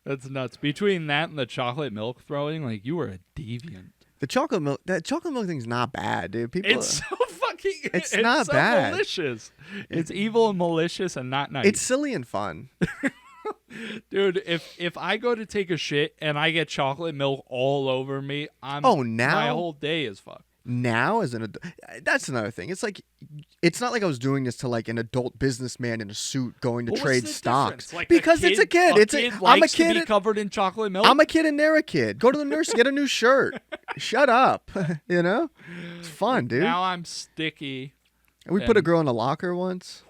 Speaker 3: That's nuts. Between that and the chocolate milk throwing, like you were a deviant.
Speaker 2: That chocolate milk thing's not bad, dude. People,
Speaker 3: It's so fucking.
Speaker 2: It's not
Speaker 3: so
Speaker 2: bad.
Speaker 3: malicious. It's evil and malicious and not nice.
Speaker 2: it's silly and fun.
Speaker 3: Dude, if I go to take a shit and I get chocolate milk all over me, my
Speaker 2: Now?
Speaker 3: whole day is fucked.
Speaker 2: Now as an adult, that's another thing. It's like, it's not like I was doing this to like an adult businessman in a suit going to
Speaker 3: What's
Speaker 2: trade
Speaker 3: the
Speaker 2: stocks.
Speaker 3: difference? Like
Speaker 2: Because it's a kid. I'm a
Speaker 3: likes to
Speaker 2: kid.
Speaker 3: be covered in chocolate milk.
Speaker 2: I'm a kid and they're a kid. Go to the nurse, get a new shirt. Shut up. You know? It's fun, dude.
Speaker 3: Now I'm sticky.
Speaker 2: And we put a girl in a locker once.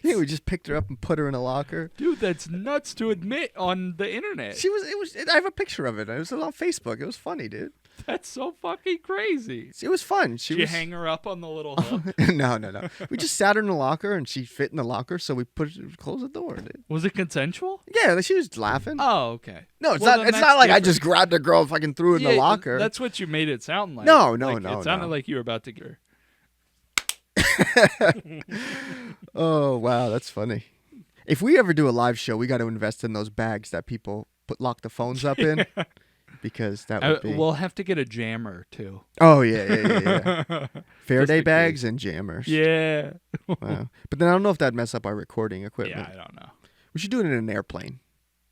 Speaker 2: Yeah, we just picked her up and put her in a locker.
Speaker 3: Dude, that's nuts to admit on the internet.
Speaker 2: I have a picture of it. It was on Facebook. It was funny, dude.
Speaker 3: That's so fucking crazy.
Speaker 2: It was fun.
Speaker 3: Did you hang her up on the little hook?
Speaker 2: No. We just sat her in the locker and she fit in the locker, so we closed the door, dude.
Speaker 3: Was it consensual?
Speaker 2: Yeah, she was laughing.
Speaker 3: Oh, okay.
Speaker 2: No, it's
Speaker 3: Well,
Speaker 2: not.
Speaker 3: then
Speaker 2: It's
Speaker 3: that's
Speaker 2: not like I
Speaker 3: different.
Speaker 2: just grabbed a girl and fucking threw her in the locker.
Speaker 3: That's what you made it sound like.
Speaker 2: No.
Speaker 3: It sounded like you were about to get her.
Speaker 2: Oh wow, that's funny. If we ever do a live show, we got to invest in those bags that people lock the phones up in, because that would be.
Speaker 3: We'll have to get a jammer too.
Speaker 2: Oh yeah. Faraday
Speaker 3: in
Speaker 2: bags and jammers.
Speaker 3: Yeah.
Speaker 2: Wow. But then I don't know if that'd mess up our recording equipment.
Speaker 3: Yeah, I don't know.
Speaker 2: We should do it in an airplane,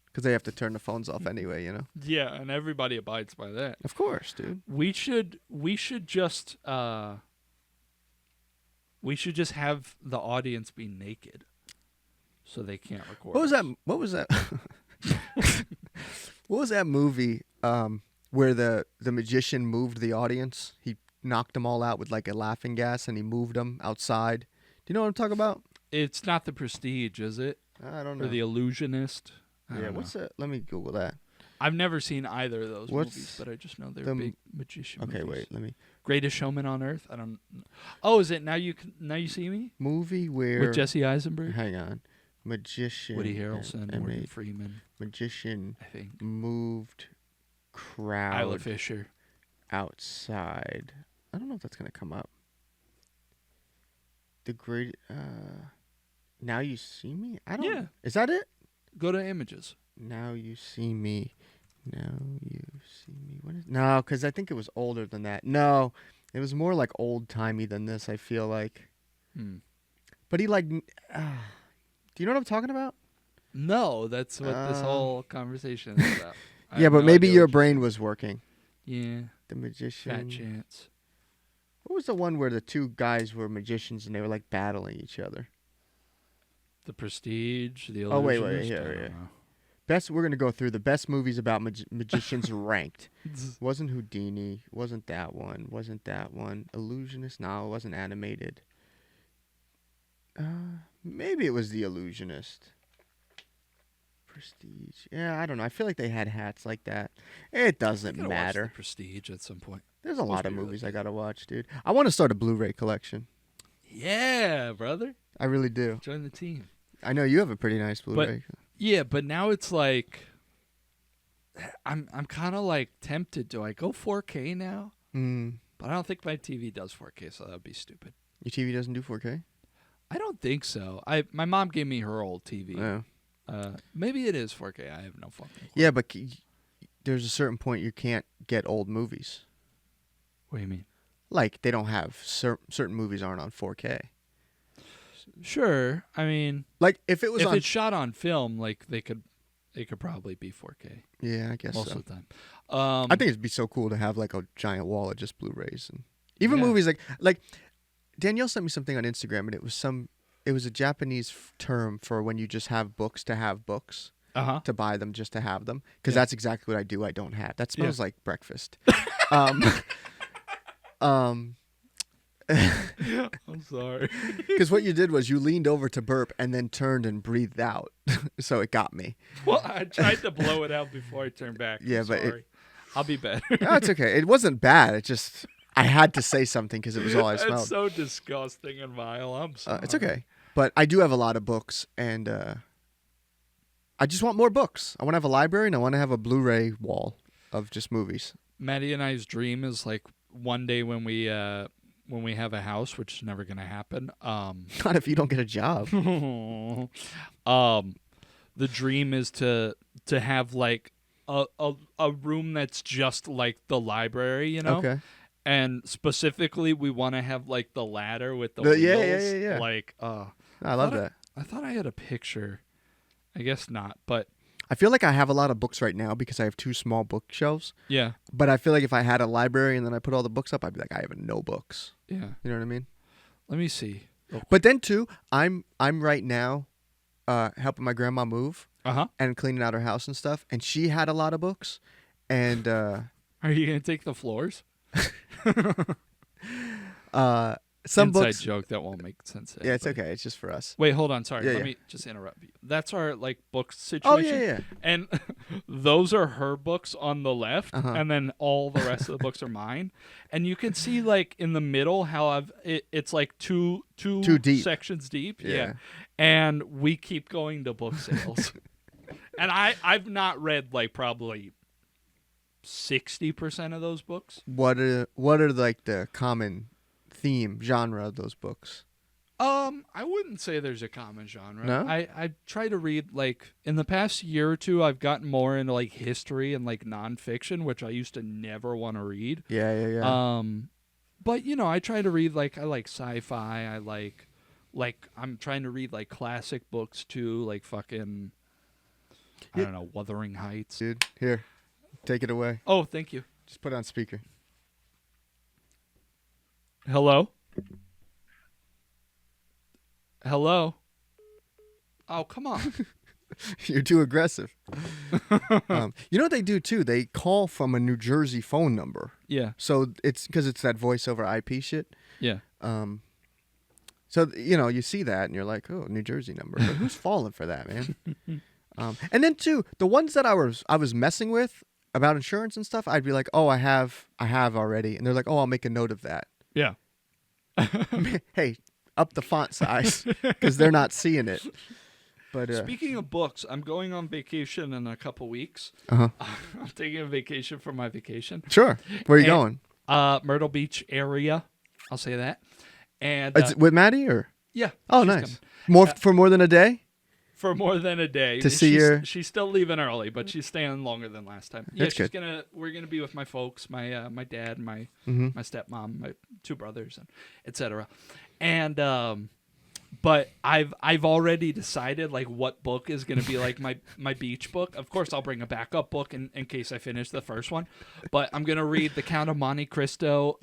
Speaker 2: because they have to turn the phones off anyway. You know.
Speaker 3: Yeah, and everybody abides by that.
Speaker 2: Of course, dude.
Speaker 3: We should just have the audience be naked, so they can't record.
Speaker 2: What was
Speaker 3: us.
Speaker 2: that? What was that? What was that movie where the magician moved the audience? He knocked them all out with like a laughing gas, and he moved them outside. Do you know what I'm talking about?
Speaker 3: It's not The Prestige, is it?
Speaker 2: I don't know.
Speaker 3: Or The Illusionist? I
Speaker 2: Yeah.
Speaker 3: don't
Speaker 2: What's
Speaker 3: know.
Speaker 2: that? Let me Google that.
Speaker 3: I've never seen either of those
Speaker 2: What's
Speaker 3: movies, but I just know they're
Speaker 2: the-
Speaker 3: big magician
Speaker 2: Okay,
Speaker 3: movies.
Speaker 2: wait. Let me.
Speaker 3: Greatest Showman on Earth? I don't. Oh, is it Now You See Me
Speaker 2: Movie where.
Speaker 3: with Jesse Eisenberg,
Speaker 2: Hang on. Magician.
Speaker 3: Woody Harrelson,
Speaker 2: and
Speaker 3: Morgan Freeman?
Speaker 2: magician
Speaker 3: I think
Speaker 2: moved crowd
Speaker 3: Isla Fisher.
Speaker 2: outside. I don't know if that's gonna come up. The great. Now You See Me. I don't.
Speaker 3: Yeah.
Speaker 2: Is that it?
Speaker 3: Go to Images.
Speaker 2: Now You See Me. Now You See Me. What is? No, because I think it was older than that. No, it was more like old timey than this. I feel like.
Speaker 3: Hmm.
Speaker 2: But he like. Do you know what I'm talking about?
Speaker 3: No, that's what this whole conversation is about. I
Speaker 2: Yeah,
Speaker 3: have
Speaker 2: but
Speaker 3: no
Speaker 2: maybe
Speaker 3: idea
Speaker 2: your
Speaker 3: what
Speaker 2: brain was working.
Speaker 3: Yeah,
Speaker 2: The magician.
Speaker 3: fat chance.
Speaker 2: What was the one where the two guys were magicians and they were like battling each other?
Speaker 3: The Prestige. The
Speaker 2: Oh, wait,
Speaker 3: Illusionist.
Speaker 2: yeah,
Speaker 3: I don't
Speaker 2: yeah.
Speaker 3: know.
Speaker 2: Best. We're gonna go through the best movies about magicians ranked. Wasn't Houdini? Wasn't that one? Wasn't that one? Illusionist? No, it wasn't animated. Maybe it was The Illusionist. Prestige. Yeah, I don't know. I feel like they had hats like that. It doesn't
Speaker 3: I gotta watch
Speaker 2: matter.
Speaker 3: The Prestige at some point.
Speaker 2: There's a lot of
Speaker 3: be really
Speaker 2: movies I gotta watch, dude. I want to start a Blu-ray collection.
Speaker 3: Yeah, brother.
Speaker 2: I really do.
Speaker 3: Join the team.
Speaker 2: I know you have a pretty nice Blu-ray.
Speaker 3: Yeah, but now it's like I'm kind of like tempted. Do I go 4K now? But I don't think my TV does 4K, so that would be stupid.
Speaker 2: Your TV doesn't do 4K?
Speaker 3: I don't think so. My mom gave me her old TV.
Speaker 2: Yeah.
Speaker 3: Maybe it is 4K. I have no fucking clue.
Speaker 2: Yeah, but there's a certain point you can't get old movies.
Speaker 3: What do you mean?
Speaker 2: Like, they don't have certain movies aren't on 4K.
Speaker 3: Sure. I mean,
Speaker 2: Like, if it was
Speaker 3: if
Speaker 2: on...
Speaker 3: it's shot on film, like they could probably be 4K
Speaker 2: Yeah, I guess
Speaker 3: most
Speaker 2: so.
Speaker 3: of the time.
Speaker 2: I think it'd be so cool to have, like, a giant wall of just Blu-rays. And even
Speaker 3: Yeah.
Speaker 2: movies like... Danielle sent me something on Instagram, and it was a Japanese term for when you just have books to have books. To buy them just to have them. Because that's exactly what I do. I don't have. That smells like breakfast.
Speaker 3: I'm sorry.
Speaker 2: Because what you did was you leaned over to burp and then turned and breathed out. So it got me.
Speaker 3: Well, I tried to blow it out before I turned back.
Speaker 2: Yeah,
Speaker 3: I'm
Speaker 2: but
Speaker 3: sorry. I'll be better.
Speaker 2: No, it's okay. It wasn't bad. It just... I had to say something because it was all I smelled.
Speaker 3: It's so disgusting and vile. I'm sorry.
Speaker 2: It's okay. But I do have a lot of books, and I just want more books. I want to have a library, and I want to have a Blu-ray wall of just movies.
Speaker 3: Maddie and I's dream is like one day when we have a house, which is never going to happen.
Speaker 2: Not if you don't get a job.
Speaker 3: The dream is to have like a room that's just like the library, you know?
Speaker 2: Okay.
Speaker 3: And specifically, we want to have like the ladder with the
Speaker 2: Yeah,
Speaker 3: wheels.
Speaker 2: yeah.
Speaker 3: Like,
Speaker 2: I love that.
Speaker 3: I thought I had a picture. I guess not, but
Speaker 2: I feel like I have a lot of books right now because I have 2 small bookshelves.
Speaker 3: yeah.
Speaker 2: But I feel like if I had a library and then I put all the books up, I'd be like, I have no books.
Speaker 3: Yeah.
Speaker 2: You know what I mean?
Speaker 3: Let me see.
Speaker 2: But then too, I'm right now helping my grandma move and cleaning out her house and stuff, and she had a lot of books. And
Speaker 3: Are you gonna take the floors?
Speaker 2: some
Speaker 3: Inside
Speaker 2: books.
Speaker 3: joke that won't make sense.
Speaker 2: Yeah, it's okay. It's just for us.
Speaker 3: Wait, hold on. Sorry.
Speaker 2: Yeah,
Speaker 3: Let
Speaker 2: yeah.
Speaker 3: me just interrupt you. That's our like book
Speaker 2: Oh
Speaker 3: situation.
Speaker 2: yeah.
Speaker 3: And those are her books on the left, and then all the rest of the books are mine. And you can see like in the middle how it's like two
Speaker 2: deep.
Speaker 3: sections deep.
Speaker 2: Yeah.
Speaker 3: And we keep going to book sales. And I've not read like probably 60% of those books.
Speaker 2: What are like the common theme genre of those books?
Speaker 3: I wouldn't say there's a common genre.
Speaker 2: No?
Speaker 3: I try to read like in the past year or two I've gotten more into like history and like nonfiction, which I used to never want to read.
Speaker 2: Yeah.
Speaker 3: But you know, I try to read like I like sci-fi, I like I'm trying to read like classic books too, like fucking I don't know, Wuthering Heights.
Speaker 2: Dude, here. Take it away.
Speaker 3: Oh, thank you.
Speaker 2: Just put it on speaker.
Speaker 3: Hello? Hello? Oh, come on.
Speaker 2: You're too aggressive. You know what they do too? They call from a New Jersey phone number.
Speaker 3: Yeah.
Speaker 2: So it's because it's that voice over IP shit.
Speaker 3: Yeah.
Speaker 2: So you know you see that and you're like, oh, New Jersey number. But who's falling for that, man? And then too, the ones that I was messing with about insurance and stuff, I'd be like, oh, I have already, and they're like, oh, I'll make a note of that.
Speaker 3: Yeah.
Speaker 2: Hey, up the font size because they're not seeing it. But
Speaker 3: Speaking of books, I'm going on vacation in a couple weeks.
Speaker 2: Uh-huh.
Speaker 3: I'm taking a vacation for my vacation.
Speaker 2: Sure. Where are you going?
Speaker 3: Myrtle Beach area. I'll say that. And
Speaker 2: It's with Maddie or?
Speaker 3: yeah.
Speaker 2: Oh,
Speaker 3: she's
Speaker 2: nice.
Speaker 3: coming.
Speaker 2: For more than a day?
Speaker 3: For more than a day.
Speaker 2: To see her?
Speaker 3: She's still leaving early, but she's staying longer than last time. Yeah,
Speaker 2: That's good.
Speaker 3: We're gonna be with my folks, my my dad, my stepmom, my 2 brothers, and etc. And but I've already decided like what book is gonna be like my beach book. Of course, I'll bring a backup book in case I finish the first one. But I'm gonna read The Count of Monte Cristo,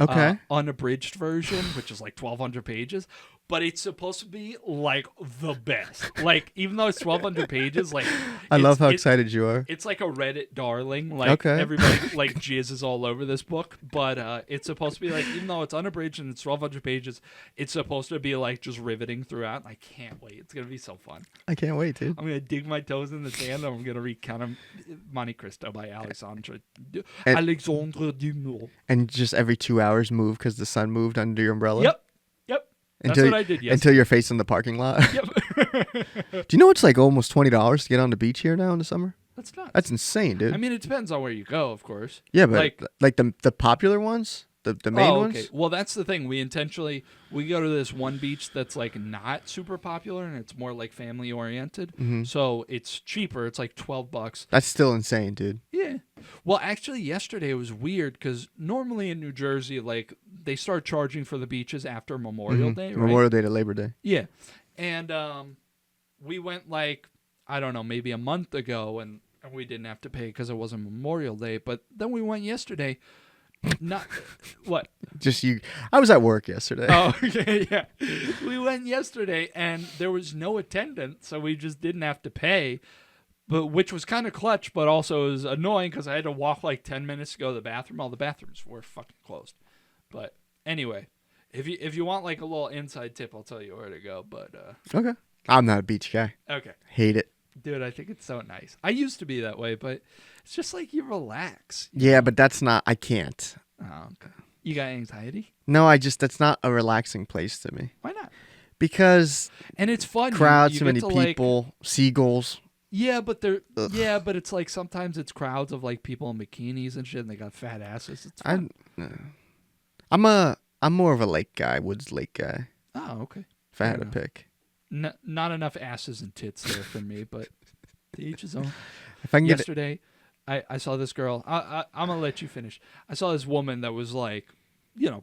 Speaker 3: unabridged version, which is like 1,200 pages. But it's supposed to be like the best. Like even though it's 1,200 pages, like
Speaker 2: I love how excited you are.
Speaker 3: It's like a Reddit darling. Like everybody like jizzes all over this book. But it's supposed to be like, even though it's unabridged and it's 1,200 pages, it's supposed to be like just riveting throughout. I can't wait. It's gonna be so fun.
Speaker 2: I can't wait, dude.
Speaker 3: I'm gonna dig my toes in the sand and I'm gonna read Count of Monte Cristo by Alexandre Dumas.
Speaker 2: And just every 2 hours move because the sun moved under your umbrella?
Speaker 3: Yep. That's what I did yesterday.
Speaker 2: Until you're facing the parking lot.
Speaker 3: Yep.
Speaker 2: Do you know it's like almost $20 to get on the beach here now in the summer?
Speaker 3: That's nuts.
Speaker 2: That's insane, dude.
Speaker 3: I mean, it depends on where you go, of course.
Speaker 2: Yeah, but like the popular ones, the main ones.
Speaker 3: Okay. Well, that's the thing. We go to this one beach that's like not super popular and it's more like family oriented.
Speaker 2: Mm-hmm.
Speaker 3: So it's cheaper. It's like $12.
Speaker 2: That's still insane, dude.
Speaker 3: Yeah. Well, actually, yesterday it was weird because normally in New Jersey, like they start charging for the beaches after Memorial Day, right?
Speaker 2: Memorial Day to Labor Day.
Speaker 3: Yeah. And we went like, I don't know, maybe a month ago and we didn't have to pay because it wasn't Memorial Day. But then we went yesterday. Not what?
Speaker 2: Just you. I was at work yesterday.
Speaker 3: Oh, okay, yeah. We went yesterday and there was no attendance, so we just didn't have to pay. But which was kind of clutch, but also it was annoying because I had to walk like 10 minutes to go to the bathroom. All the bathrooms were fucking closed. But anyway, if you want like a little inside tip, I'll tell you where to go. But
Speaker 2: Okay. I'm not a beach guy.
Speaker 3: Okay.
Speaker 2: Hate it.
Speaker 3: Dude, I think it's so nice. I used to be that way, but it's just like you relax.
Speaker 2: Yeah, but that's not. I can't.
Speaker 3: Oh, okay. You got anxiety?
Speaker 2: No, that's not a relaxing place to me.
Speaker 3: Why not?
Speaker 2: Because
Speaker 3: And it's fun.
Speaker 2: crowds,
Speaker 3: You
Speaker 2: too
Speaker 3: get
Speaker 2: many
Speaker 3: to, like-
Speaker 2: people, seagulls.
Speaker 3: Yeah, but but it's like sometimes it's crowds of like people in bikinis and shit, and they got fat asses. It's fun.
Speaker 2: I'm more of a lake guy, woods lake guy.
Speaker 3: Oh, okay.
Speaker 2: If I had
Speaker 3: Fair
Speaker 2: to pick,
Speaker 3: Not enough asses and tits there for me, but to each his own.
Speaker 2: if I can get it,
Speaker 3: Yesterday, I saw this girl. I'm gonna let you finish. I saw this woman that was like,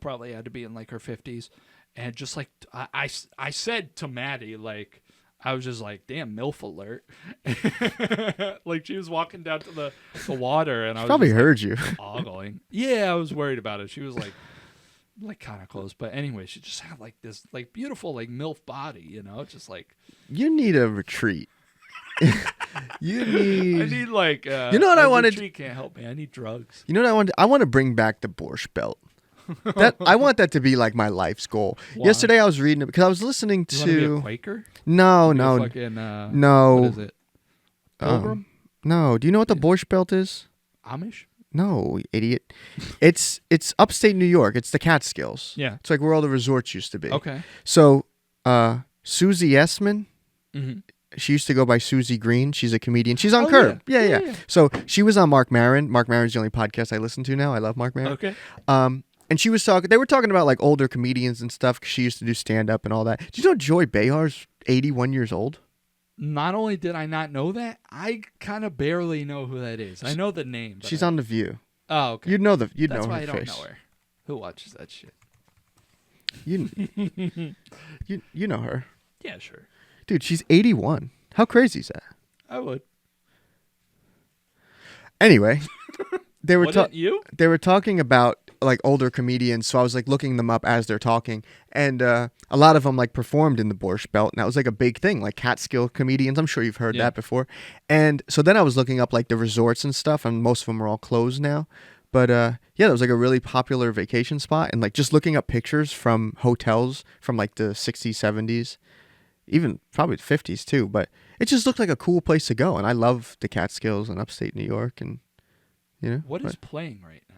Speaker 3: probably had to be in like her 50s, and just like I said to Maddie, like I was just like, damn, MILF alert. Like she was walking down to the water, and I was
Speaker 2: probably
Speaker 3: just,
Speaker 2: heard you.
Speaker 3: ogling. Yeah, I was worried about it. She was like kind of close, but anyway, she just had like this like beautiful like MILF body, just like
Speaker 2: You need a retreat. You need.
Speaker 3: I need like
Speaker 2: You know what I wanted?
Speaker 3: Retreat can't help me. I need drugs.
Speaker 2: You know what I want? I want to bring back the Borscht Belt. I want that to be like my life's goal.
Speaker 3: Why?
Speaker 2: Yesterday I was reading it because I was listening
Speaker 3: You want to be a
Speaker 2: to.
Speaker 3: Quaker?
Speaker 2: No,
Speaker 3: Be a
Speaker 2: no,
Speaker 3: fucking,
Speaker 2: no.
Speaker 3: What is it? Pilgrim?
Speaker 2: No. Do you know what the Borscht Belt is?
Speaker 3: Amish?
Speaker 2: No, idiot. It's upstate New York. It's the Catskills.
Speaker 3: Yeah.
Speaker 2: It's like where all the resorts used to be.
Speaker 3: Okay.
Speaker 2: So, Susie Essman,
Speaker 3: Mm-hmm.
Speaker 2: she used to go by Susie Green. She's a comedian. She's on
Speaker 3: Oh,
Speaker 2: Curb.
Speaker 3: yeah.
Speaker 2: Yeah.
Speaker 3: Yeah.
Speaker 2: So she was on Mark Maron. Mark Maron's the only podcast I listen to now. I love Mark Maron.
Speaker 3: Okay.
Speaker 2: And she was talking. They were talking about like older comedians and stuff because she used to do stand up and all that. Do you know Joy Behar's 81 years old?
Speaker 3: Not only did I not know that, I kind of barely know who that is. I know the name.
Speaker 2: She's on The View.
Speaker 3: Oh, okay.
Speaker 2: You'd know
Speaker 3: That's
Speaker 2: know
Speaker 3: why
Speaker 2: her
Speaker 3: I don't
Speaker 2: face.
Speaker 3: know her. Who watches that shit?
Speaker 2: You know her,
Speaker 3: Yeah, sure.
Speaker 2: dude. She's 81. How crazy is that?
Speaker 3: I would.
Speaker 2: Anyway, they were
Speaker 3: Wouldn't you?
Speaker 2: they were talking about like older comedians, so I was like looking them up as they're talking, and a lot of them like performed in the Borscht Belt, and that was like a big thing, like Catskill comedians. I'm sure you've heard
Speaker 3: Yeah.
Speaker 2: that before. And so then I was looking up like the resorts and stuff, and most of them are all closed now. But yeah, that was like a really popular vacation spot, and like just looking up pictures from hotels from like the 60s, 70s, even probably the 50s too. But it just looked like a cool place to go, and I love the Catskills and upstate New York, and
Speaker 3: What is
Speaker 2: but-
Speaker 3: playing right now?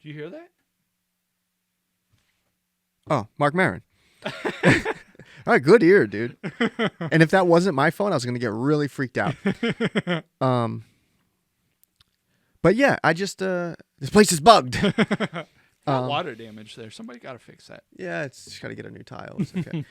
Speaker 3: Do you hear that?
Speaker 2: Oh, Mark Maron. All right, good ear, dude. And if that wasn't my phone, I was gonna get really freaked out. But yeah, I just this place is bugged.
Speaker 3: Got water damage there. Somebody got to fix that.
Speaker 2: Yeah, it's just gotta get a new tile. It's okay.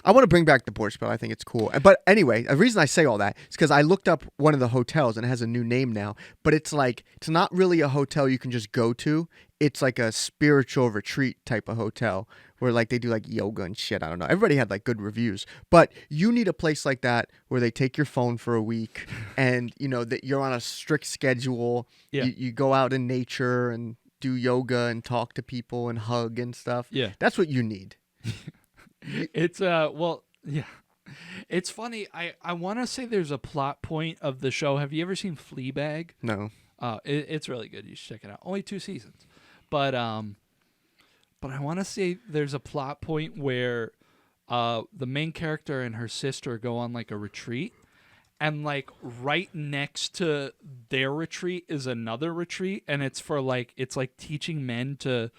Speaker 2: I want to bring back the Borscht Belt. I think it's cool. But anyway, the reason I say all that is because I looked up one of the hotels and it has a new name now. But it's like it's not really a hotel you can just go to. It's like a spiritual retreat type of hotel where like they do like yoga and shit. I don't know. Everybody had like good reviews. But you need a place like that where they take your phone for a week and that you're on a strict schedule.
Speaker 3: Yeah.
Speaker 2: You go out in nature and do yoga and talk to people and hug and stuff.
Speaker 3: Yeah.
Speaker 2: That's what you need.
Speaker 3: It's yeah. It's funny. I want to say there's a plot point of the show. Have you ever seen Fleabag?
Speaker 2: No.
Speaker 3: It's really good. You should check it out. Only 2 seasons, but I want to say there's a plot point where the main character and her sister go on like a retreat, and like right next to their retreat is another retreat, and it's for like it's like teaching men to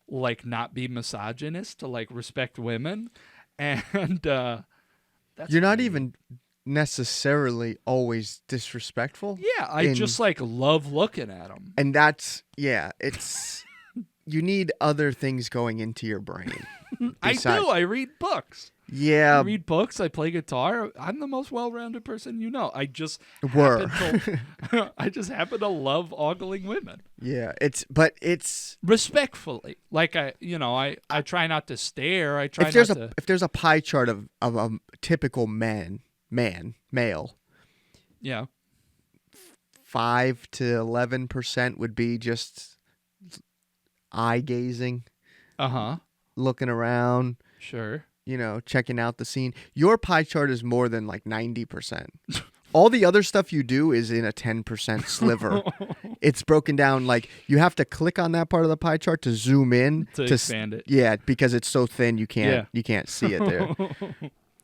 Speaker 3: like not be misogynist, to like respect women, and that's
Speaker 2: You're not
Speaker 3: crazy.
Speaker 2: even necessarily always disrespectful.
Speaker 3: Yeah, I just like love looking at them.
Speaker 2: And that's it's you need other things going into your brain.
Speaker 3: I
Speaker 2: besides-
Speaker 3: do. I read books. I
Speaker 2: Yeah,
Speaker 3: read books. I play guitar. I'm the most well-rounded person you know. I just
Speaker 2: Were.
Speaker 3: I just happen to love ogling women
Speaker 2: yeah. It's
Speaker 3: respectfully. Like I try not to stare. I try
Speaker 2: if there's
Speaker 3: not
Speaker 2: a
Speaker 3: to.
Speaker 2: if there's a pie chart of a typical male,
Speaker 3: Yeah.
Speaker 2: 5 to 11% would be just eye gazing,
Speaker 3: Uh-huh.
Speaker 2: looking around,
Speaker 3: Sure.
Speaker 2: checking out the scene. Your pie chart is more than like 90%. All the other stuff you do is in a 10% sliver. It's broken down like you have to click on that part of the pie chart to zoom in
Speaker 3: To expand it.
Speaker 2: Yeah, because it's so thin you can't see it there.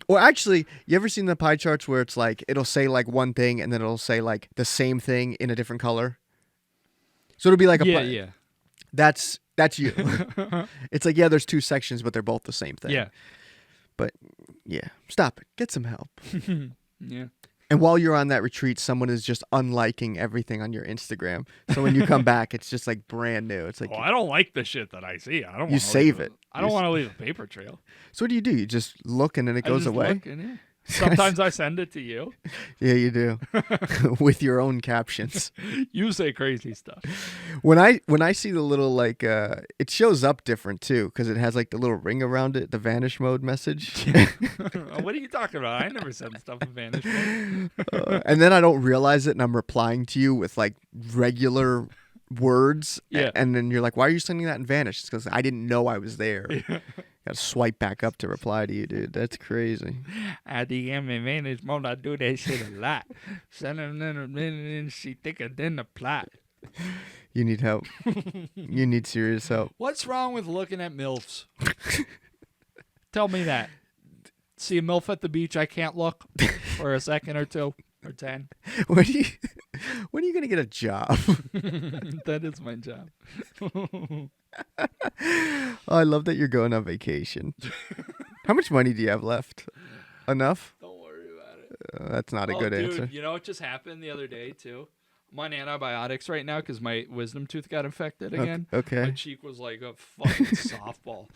Speaker 2: Or actually, you ever seen the pie charts where it's like it'll say like one thing and then it'll say like the same thing in a different color? So it'll be like a pie.
Speaker 3: Yeah.
Speaker 2: That's you. It's like, yeah, there's two sections, but they're both the same thing.
Speaker 3: Yeah.
Speaker 2: But yeah, stop it. Get some help.
Speaker 3: Yeah.
Speaker 2: And while you're on that retreat, someone is just unliking everything on your Instagram. So when you come back, it's just like brand new. It's like,
Speaker 3: Well, I don't like the shit that I see. I don't.
Speaker 2: You
Speaker 3: wanna
Speaker 2: save
Speaker 3: leave
Speaker 2: it.
Speaker 3: I don't
Speaker 2: You
Speaker 3: want to leave a paper trail.
Speaker 2: so what do? You just look and then it
Speaker 3: I
Speaker 2: goes
Speaker 3: just
Speaker 2: away?
Speaker 3: look and, yeah. Sometimes I send it to you.
Speaker 2: Yeah, you do. With your own captions.
Speaker 3: You say crazy stuff.
Speaker 2: When I see the little like it shows up different too because it has like the little ring around it, the vanish mode message.
Speaker 3: What are you talking about? I never send stuff in Vanish mode.
Speaker 2: And then I don't realize it and I'm replying to you with like regular words.
Speaker 3: Yeah.
Speaker 2: And then you're like, why are you sending that in Vanish? It's because I didn't know I was there. Got to swipe back up to reply to you, dude. That's crazy.
Speaker 3: I DM in Vanish mode. I do that shit a lot. Send them in a minute and she thicker than the plot.
Speaker 2: You need help. You need serious help.
Speaker 3: What's wrong with looking at MILFs? Tell me that. See a MILF at the beach, I can't look for a second or two or 10.
Speaker 2: When are you gonna get a job?
Speaker 3: That is my job.
Speaker 2: Oh, I love that you're going on vacation. How much money do you have left? Enough?
Speaker 3: Don't worry about it.
Speaker 2: That's not a good
Speaker 3: dude,
Speaker 2: answer.
Speaker 3: You know what just happened the other day, too? I'm on antibiotics right now because my wisdom tooth got infected again.
Speaker 2: Okay.
Speaker 3: My cheek was like a fucking softball.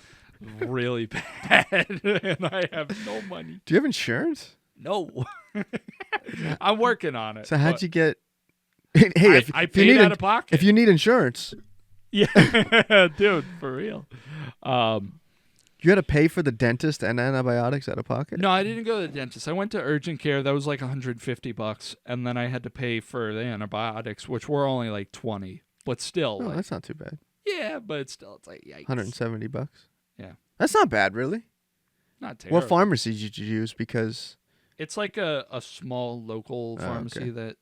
Speaker 3: Really bad. And I have no money.
Speaker 2: Do you have insurance?
Speaker 3: No. I'm working on it.
Speaker 2: So how'd
Speaker 3: but-
Speaker 2: you get? Hey,
Speaker 3: I
Speaker 2: if you
Speaker 3: paid
Speaker 2: need
Speaker 3: out of pocket.
Speaker 2: if you need insurance,
Speaker 3: Yeah, dude, for real.
Speaker 2: you had to pay for the dentist and antibiotics out of pocket.
Speaker 3: No, I didn't go to the dentist. I went to urgent care. That was like $150, and then I had to pay for the antibiotics, which were only like 20. But still,
Speaker 2: Oh,
Speaker 3: like,
Speaker 2: that's not too bad.
Speaker 3: yeah, but it's still, it's like yikes.
Speaker 2: $170.
Speaker 3: Yeah,
Speaker 2: That's not bad, really.
Speaker 3: not terrible.
Speaker 2: What pharmacies did you use? Because
Speaker 3: It's like a small local
Speaker 2: Oh,
Speaker 3: pharmacy
Speaker 2: okay.
Speaker 3: that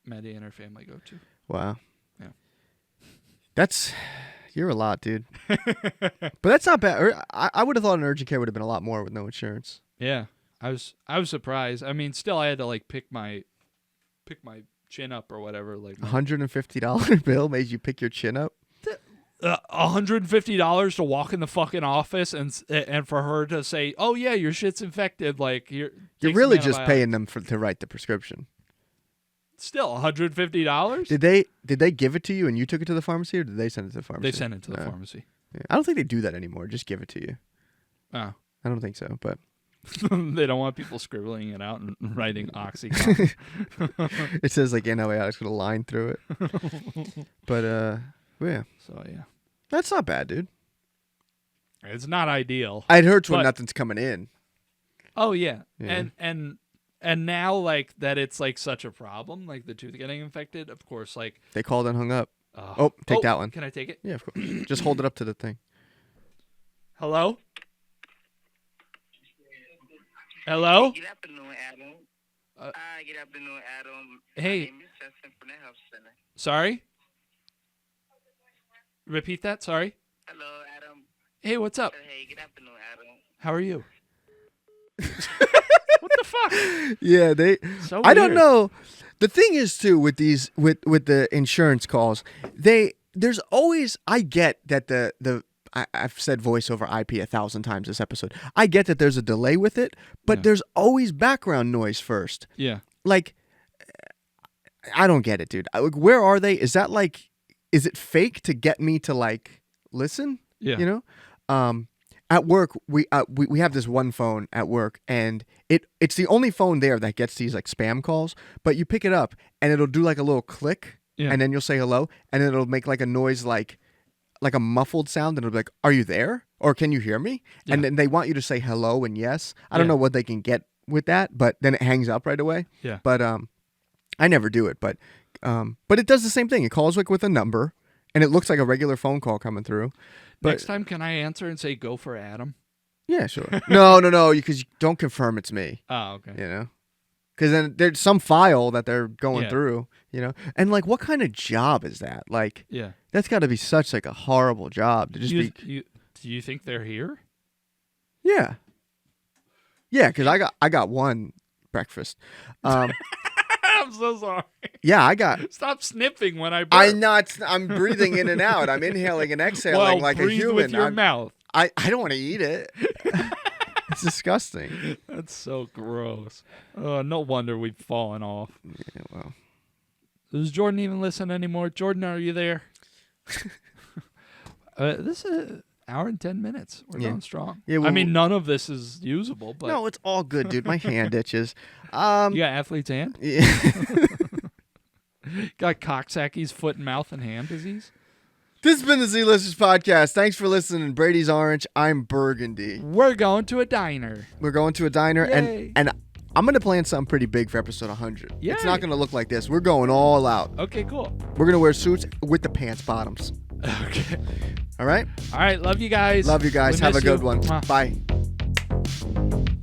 Speaker 3: Maddie and her family go to.
Speaker 2: wow,
Speaker 3: Yeah.
Speaker 2: you're a lot, dude. But that's not bad. I would have thought an urgent care would have been a lot more with no insurance.
Speaker 3: Yeah, I was surprised. I mean, still, I had to like pick my chin up or whatever. Like
Speaker 2: $150 bill made you pick your chin up.
Speaker 3: $150 to walk in the fucking office and for her to say, "Oh yeah, your shit's infected." Like
Speaker 2: You're
Speaker 3: take
Speaker 2: really
Speaker 3: some
Speaker 2: just
Speaker 3: antibiotics.
Speaker 2: paying them to write the prescription.
Speaker 3: Still $150.
Speaker 2: Did they give it to you and you took it to the pharmacy, or did they send it to the pharmacy?
Speaker 3: They sent it to the
Speaker 2: No.
Speaker 3: pharmacy.
Speaker 2: Yeah. I don't think they do that anymore. Just give it to you.
Speaker 3: Oh,
Speaker 2: I don't think so, but
Speaker 3: they don't want people scribbling it out and writing OxyContin.
Speaker 2: it says like antibiotics with a line through it. But yeah,
Speaker 3: So yeah,
Speaker 2: that's not bad, dude.
Speaker 3: it's not ideal.
Speaker 2: It hurts when
Speaker 3: But-
Speaker 2: nothing's coming in.
Speaker 3: Oh yeah.
Speaker 2: Yeah.
Speaker 3: And now like that it's like such a problem, like the tooth getting infected. Of course, like
Speaker 2: They called and hung up. Oh, take that one.
Speaker 3: Can I take it?
Speaker 2: Yeah, of course. Just hold it up to the thing.
Speaker 3: Hello. Hello.
Speaker 7: Good afternoon, Adam. Good afternoon, Adam.
Speaker 3: Hey.
Speaker 7: My name is Justin from the health center.
Speaker 3: Sorry. Repeat that. Sorry.
Speaker 7: Hello, Adam.
Speaker 3: Hey, what's up?
Speaker 7: Hey, good afternoon, Adam.
Speaker 3: How are you? What the fuck?
Speaker 2: Yeah,
Speaker 3: So
Speaker 2: I don't
Speaker 3: weird.
Speaker 2: know. The thing is too with these with the insurance calls, there's always, I get that I've said voice over IP 1,000 times this episode. I get that there's a delay with it, but there's always background noise first.
Speaker 3: Yeah.
Speaker 2: Like, I don't get it, dude. Where are they? Is that like, is it fake to get me to like listen?
Speaker 3: Yeah.
Speaker 2: You know, at work we have this one phone at work, and it's the only phone there that gets these like spam calls. But you pick it up, and it'll do like a little click, and then you'll say hello, and it'll make like a noise like a muffled sound, and it'll be like, "Are you there? Or can you hear me?"
Speaker 3: Yeah.
Speaker 2: And then they want you to say hello and yes. I don't know what they can get with that, but then it hangs up right away.
Speaker 3: Yeah.
Speaker 2: But I never do it, but it does the same thing. It calls like with a number, and it looks like a regular phone call coming through. But
Speaker 3: Next time, can I answer and say go for Adam?
Speaker 2: yeah, sure. No, because you don't confirm it's me.
Speaker 3: Oh, okay.
Speaker 2: You know, because then there's some file that they're going
Speaker 3: Yeah.
Speaker 2: through. You know, and like, what kind of job is that? Like,
Speaker 3: Yeah.
Speaker 2: that's got to be such like a horrible job to just be.
Speaker 3: Do you think they're here?
Speaker 2: Yeah. Yeah, because I got one breakfast.
Speaker 3: I'm so sorry.
Speaker 2: Yeah, I got.
Speaker 3: Stop sniffing when I burp.
Speaker 2: I'm breathing in and out. I'm inhaling and exhaling
Speaker 3: well,
Speaker 2: like a
Speaker 3: breathe
Speaker 2: human.
Speaker 3: with your mouth.
Speaker 2: I don't want to eat it. It's disgusting.
Speaker 3: That's so gross. No wonder we've fallen off.
Speaker 2: Yeah, well.
Speaker 3: Does Jordan even listen anymore? Jordan, are you there? This is an hour and 10 minutes. We're going strong.
Speaker 2: Yeah,
Speaker 3: I mean, none of this is usable, but
Speaker 2: No, it's all good, dude. My hand itches.
Speaker 3: you got athlete's hand?
Speaker 2: Yeah.
Speaker 3: Got Coxsackie's foot and mouth and hand disease?
Speaker 2: This has been the Z-Listers podcast. Thanks for listening. Brady's orange. I'm burgundy.
Speaker 3: We're going to a diner.
Speaker 2: We're going to a diner,
Speaker 3: Yay.
Speaker 2: and I'm going to plan something pretty big for episode 100.
Speaker 3: Yay.
Speaker 2: It's not going to look like this. We're going all out.
Speaker 3: Okay, cool.
Speaker 2: We're going to wear suits with the pants bottoms.
Speaker 3: Okay.
Speaker 2: All right?
Speaker 3: All right. Love you guys.
Speaker 2: Love you guys.
Speaker 3: We
Speaker 2: Have a
Speaker 3: miss
Speaker 2: good
Speaker 3: you.
Speaker 2: one.
Speaker 3: Mwah.
Speaker 2: Bye.